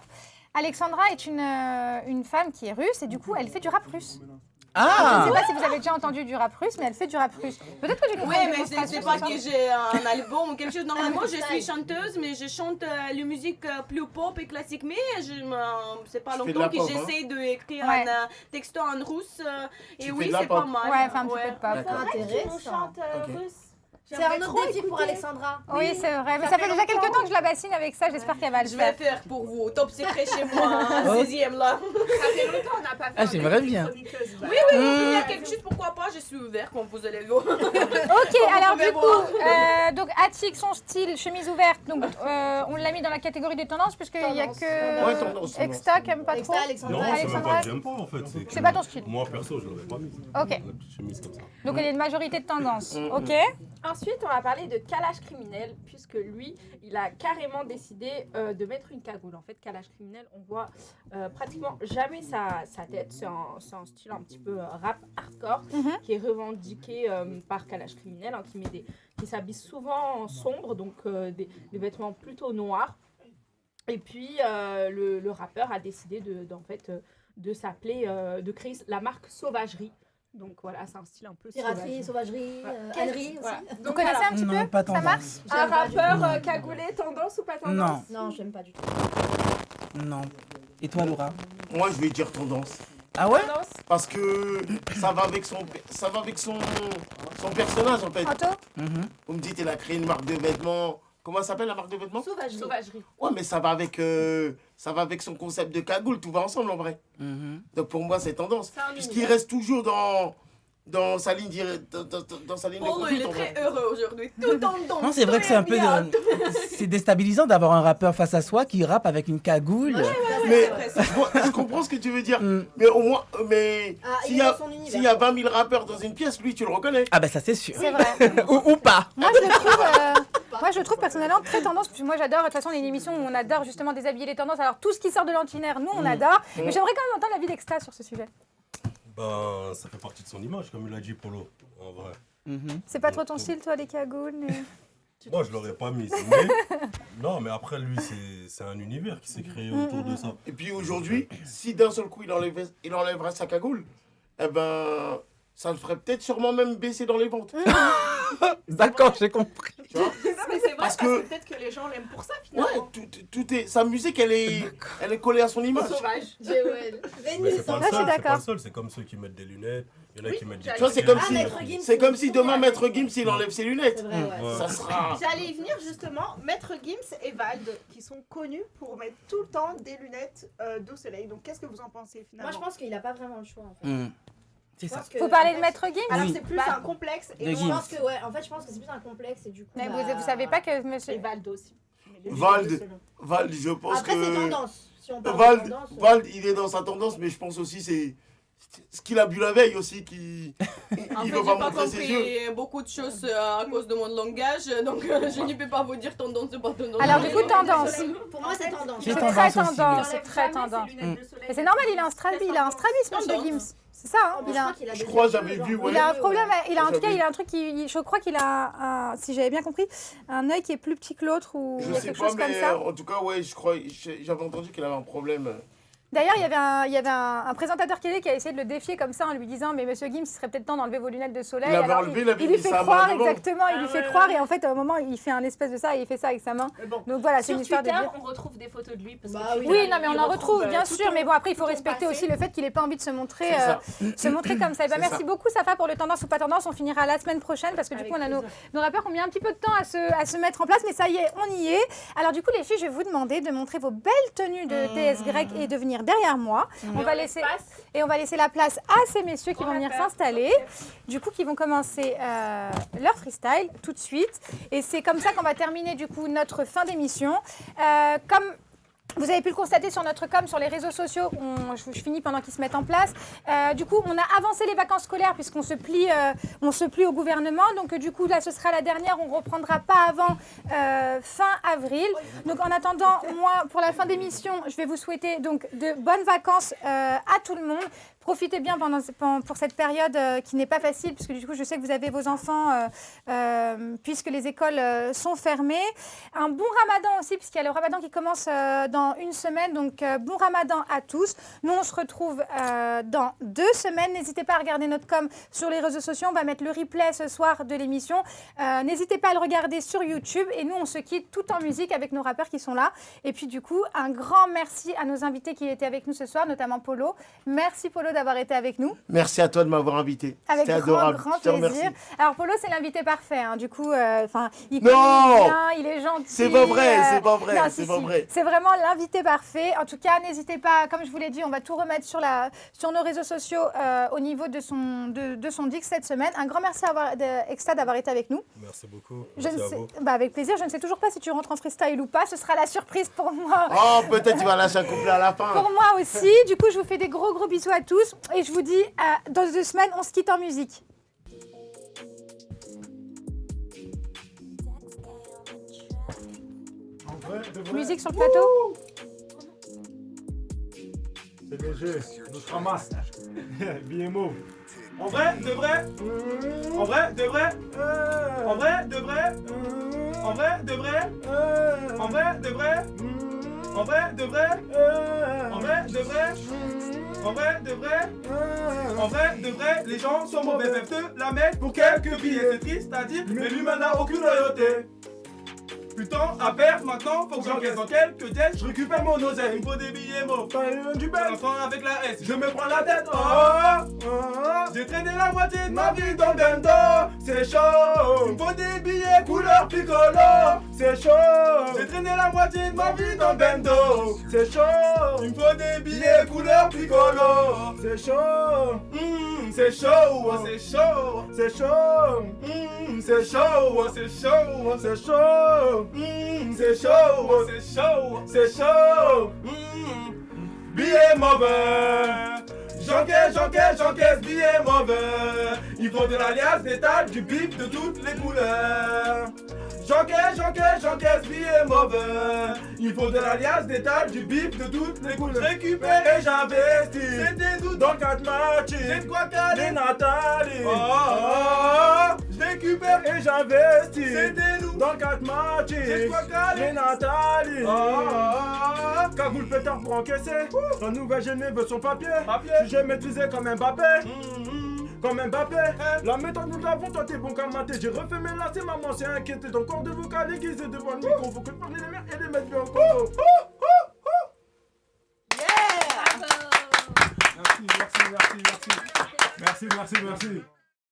Alexandra est une femme qui est russe et du coup, elle fait du rap russe. Je ne
Ah
sais pas si vous avez déjà entendu du rap russe, mais elle fait du rap russe. Peut-être que tu nous
Oui,
feras une
mais
démonstration
c'est pas
ce soir.
que j'ai un album ou quelque chose. Normalement, je
freestyle.
suis chanteuse, mais je chante la musique plus pop et classique. Mais c'est pas
Tu fais de
longtemps
la
que
pop, hein.
j'essaie d'écrire
Ouais.
un texto en russe. Et
Tu fais
oui,
de la
c'est
pop.
pas mal.
Ouais, enfin un petit peu de pop.
D'accord.
Intéressant.
Ok.
russe.
C'est un autre défi pour Alexandra.
Oui, c'est vrai. Mais ça fait déjà quelques temps que je la bassine avec ça. J'espère qu'elle va le
Je
faire.
vais faire pour vous. Top secret chez moi, un 16e là.
Ça fait longtemps qu'on n'a pas fait
Ah, j'aimerais bien.
Oui, il y a quelque chose, pourquoi pas, je suis ouverte quand vous allez voir.
Ok, alors
pouvez
du coup, donc Attic, son style, chemise ouverte. Donc on l'a mis dans la catégorie des tendances puisqu'il n'y a
Tendance.
que
Ouais, tendance.
Exta qui aime pas trop.
Exta, Alexandra.
Non, c'est même
Alexandra,
pas que j'aime pas en fait. que
c'est pas ton style.
Moi perso, je l'aurais pas mis.
Ok.
La petite chemise comme ça.
Donc il y a une majorité de tendances. Ok.
Ensuite, on va parler de Kalash criminel, puisque lui, il a carrément décidé de mettre une cagoule. En fait, Kalash criminel, on voit pratiquement jamais sa tête. C'est un style un petit peu rap hardcore qui est revendiqué par Kalash criminel, hein, qui s'habille souvent en sombre, donc des vêtements plutôt noirs. Et puis, le rappeur a décidé de s'appeler, de créer la marque Sauvagerie. Donc voilà, c'est un style un peu
Piraterie, sauvagerie, ânerie
Voilà.
aussi.
Vous connaissez un petit
Non,
peu
pas
sa marque?
tendance.
Un rappeur cagoulé, tendance ou pas tendance?
Non,
Non, j'aime pas du tout.
non. Et toi, Laura?
Moi, je vais dire tendance.
Ah ouais?
Tendance.
Parce que ça va avec son personnage en fait.
Anto?
Vous me dites, il a créé une marque de vêtements. Comment ça s'appelle la marque de vêtements?
Sauvagerie.
Sauvagerie.
Ouais, mais ça va avec son concept de cagoule, tout va ensemble en vrai. Donc pour moi, c'est tendance.
C'est un
Puisqu'il
univers.
reste toujours dans sa ligne dans sa ligne de
Oh, il
conduite.
est
en
très
vrai.
heureux aujourd'hui. Tout en danse.
Non, c'est vrai que c'est un peu c'est déstabilisant d'avoir un rappeur face à soi qui rappe avec une cagoule.
Mais je comprends ce que tu veux dire. Mais au moins,
Ah, il
s'il
est
y a
dans son univers.
s'il y a 20 000 rappeurs dans une pièce, lui, tu le reconnais.
Ah ben ça c'est sûr.
C'est vrai.
Ou pas.
Moi, je le trouve personnellement très tendance. Parce que moi, j'adore. De toute façon, on est une émission où on adore justement déshabiller les tendances. Alors, tout ce qui sort de l'ordinaire, nous, on adore. Mais j'aimerais quand même entendre l'avis d'Exta sur ce sujet.
Ben, ça fait partie de son image, comme il a dit Polo, en vrai.
C'est pas trop ton style, toi, les cagoules
Moi, je l'aurais pas mis. Mais... Non, mais après, lui, c'est un univers qui s'est créé autour de ça.
Et puis aujourd'hui, si d'un seul coup il enlèverait sa cagoule, eh ben, ça le ferait peut-être sûrement même baisser dans les ventes.
D'accord, j'ai compris.
Tu vois?
Non, mais c'est vrai, parce
Parce que-
que peut-être que les gens l'aiment pour ça,
Ouais,
finalement.
tout est, sa musique, elle est collée à son image.
Sauvage.
Joël.
Mais c'est pas
Là, je suis
le seul, c'est pas
d'accord.
le seul. C'est comme ceux qui mettent des lunettes. Il y en a qui mettent des
Tu vois, c'est comme
Ah,
si,
Maître Gims,
c'est comme si demain
ouais.
Maître Gims il enlève ses lunettes.
C'est vrai, ouais.
Ouais.
Ça sera.
J'allais y venir justement, Maître Gims et Vald, qui sont connus pour mettre tout le temps des lunettes de soleil. Donc qu'est-ce que vous en pensez finalement?
Moi, je pense qu'il a pas vraiment le choix. En fait.
C'est
Je
ça.
pense que-
Vous parlez
en
de
fait,
Maître Gims
Alors
Oui.
c'est plus
Bah,
un complexe et
de
non,
Je
Gims.
pense que ouais, en fait, je pense que c'est plus un complexe et du coup.
Mais
bah,
vous savez pas que
et
monsieur.
Vald aussi. Mais les
Vald.
lunettes de soleil.
Vald, je pense
Après, c'est
que.
tendance. Si on parle de
Vald,
tendance.
Vald, il est dans sa tendance, mais je pense aussi c'est ce qu'il a bu la veille aussi qui.
En
Il
fait,
veut
j'ai
pas
pas
montrer ses yeux.
compris beaucoup de choses à cause de mon langage, donc je ne peux pas vous dire tendance ou pas tendance.
Alors, du coup, tendance.
Pour moi, c'est tendance.
C'est
C'est
tendance
très
aussi, oui.
tendance, c'est très tendance. Mais c'est normal, il a un strabisme, monsieur Gims. C'est ça, hein.
Je
Il a,
crois qu'il a
Je
des
crois,
yeux,
j'avais
genre,
vu, ouais.
il a un problème, il a en tout cas,
J'avais-
il a un truc qui, je crois qu'il a, si j'avais bien compris, un œil qui est plus petit que l'autre ou il
Je
y a
sais
quelque
pas,
chose comme
mais
ça.
en tout cas, ouais, j'avais entendu qu'il avait un problème.
D'ailleurs, il y avait un présentateur télé qui a essayé de le défier comme ça en lui disant mais Monsieur Gims, il serait peut-être temps d'enlever vos lunettes de soleil. Il lui fait croire exactement, il lui fait croire et en fait au moment il fait un espèce de ça et il fait ça avec sa main. Donc voilà, c'est une histoire de dire.
On retrouve des photos de lui parce
oui, non mais on en retrouve bien sûr, mais bon après il faut respecter aussi le fait qu'il n'ait pas envie de se montrer comme ça. Merci beaucoup Safa pour le tendance ou pas tendance. On finira la semaine prochaine parce que du coup on a nos rappeurs qui ont mis un petit peu de temps à se mettre en place, mais ça y est, on y est. Alors du coup les filles, je vais vous demander de montrer vos belles tenues de TS Grec et de venir derrière moi. On va laisser la place à ces messieurs qui vont venir s'installer, du coup qui vont commencer leur freestyle tout de suite. Et c'est comme ça qu'on va terminer du coup notre fin d'émission. Comme vous avez pu le constater sur notre com, sur les réseaux sociaux, je finis pendant qu'ils se mettent en place. Du coup, on a avancé les vacances scolaires puisqu'on se plie au gouvernement. Donc du coup, là, ce sera la dernière. On ne reprendra pas avant fin avril. Donc en attendant, moi, pour la fin d'émission, je vais vous souhaiter donc de bonnes vacances à tout le monde. Profitez bien pour cette période qui n'est pas facile, puisque du coup, je sais que vous avez vos enfants, puisque les écoles sont fermées. Un bon ramadan aussi, puisqu'il y a le ramadan qui commence dans une semaine. Donc, bon ramadan à tous. Nous, on se retrouve dans 2 semaines. N'hésitez pas à regarder notre com sur les réseaux sociaux. On va mettre le replay ce soir de l'émission. N'hésitez pas à le regarder sur YouTube. Et nous, on se quitte tout en musique avec nos rappeurs qui sont là. Et puis, du coup, un grand merci à nos invités qui étaient avec nous ce soir, notamment Polo. Merci, Polo, d'avoir été avec nous.
Merci à toi de m'avoir invité.
Avec
adorable.
Grand plaisir. Alors Polo, c'est l'invité parfait. Hein. Du coup, il
connaît
bien, il est gentil.
C'est pas vrai, c'est pas vrai, c'est pas vrai.
C'est vraiment l'invité parfait. En tout cas, n'hésitez pas, comme je vous l'ai dit, on va tout remettre sur nos réseaux sociaux au niveau de son Dix cette semaine. Un grand merci à Exta d'avoir été avec nous.
Merci beaucoup.
Avec plaisir. Je ne sais toujours pas si tu rentres en freestyle ou pas. Ce sera la surprise pour moi.
Oh, peut-être tu vas lâcher un couplet à la fin.
Pour moi aussi. Du coup, je vous fais des gros bisous à tous. Et je vous dis, dans 2 semaines, on se quitte en musique. Musique sur le plateau.
C'est léger, nous se ramasse. Billet mauve. En vrai, de vrai. En vrai, de vrai. En vrai, de vrai. En vrai, de vrai. En vrai, de vrai. En vrai, de vrai. En vrai, de vrai. En vrai, de vrai. En vrai, de vrai, les gens sont mauvais, peuvent te la mettre pour quelques billets. C'est triste à dire, mais l'humain n'a aucune loyauté. Putain, à perdre maintenant, faut que j'encaisse dans quelques têtes. Je récupère mon oseille, il me faut des billets mots. Du bel enfant avec la S, je me prends la tête. J'ai traîné la moitié de ma vie dans le bendo. C'est chaud, il me faut des billets couleur piccolo. C'est chaud, j'ai traîné la moitié de ma vie dans le bendo. C'est chaud, il me faut des billets couleur piccolo. C'est chaud, c'est chaud, c'est chaud, c'est chaud, c'est chaud, c'est chaud, c'est chaud. C'est chaud, c'est chaud, c'est chaud. Billet mauvais. J'encaisse, billet mauvais. Il faut de l'alias, des tailles, du bif de toutes les couleurs. J'encaisse, billet mauvais. Il faut de l'alias, des tailles, du bif de toutes les couleurs. Récupère et j'investis. C'était nous dans 4 matchs. J'ai de quoi caler Nathalie. Je récupère et j'investis. C'était nous dans 4 matchs. J'ai de quoi caler Nathalie. Cagoule pétard pour encaisser. La nouvelle gênée veut son papier. J'ai maîtrisé comme Mbappé. Comme Mbappé, la méthode nous l'avons, toi t'es bon qu'à mater. J'ai refait mes lacets, maman s'est inquiétée. Ton corps de vocal aiguisé devant le micro. Faut que parler les mères et les mettre bien en combo. Merci.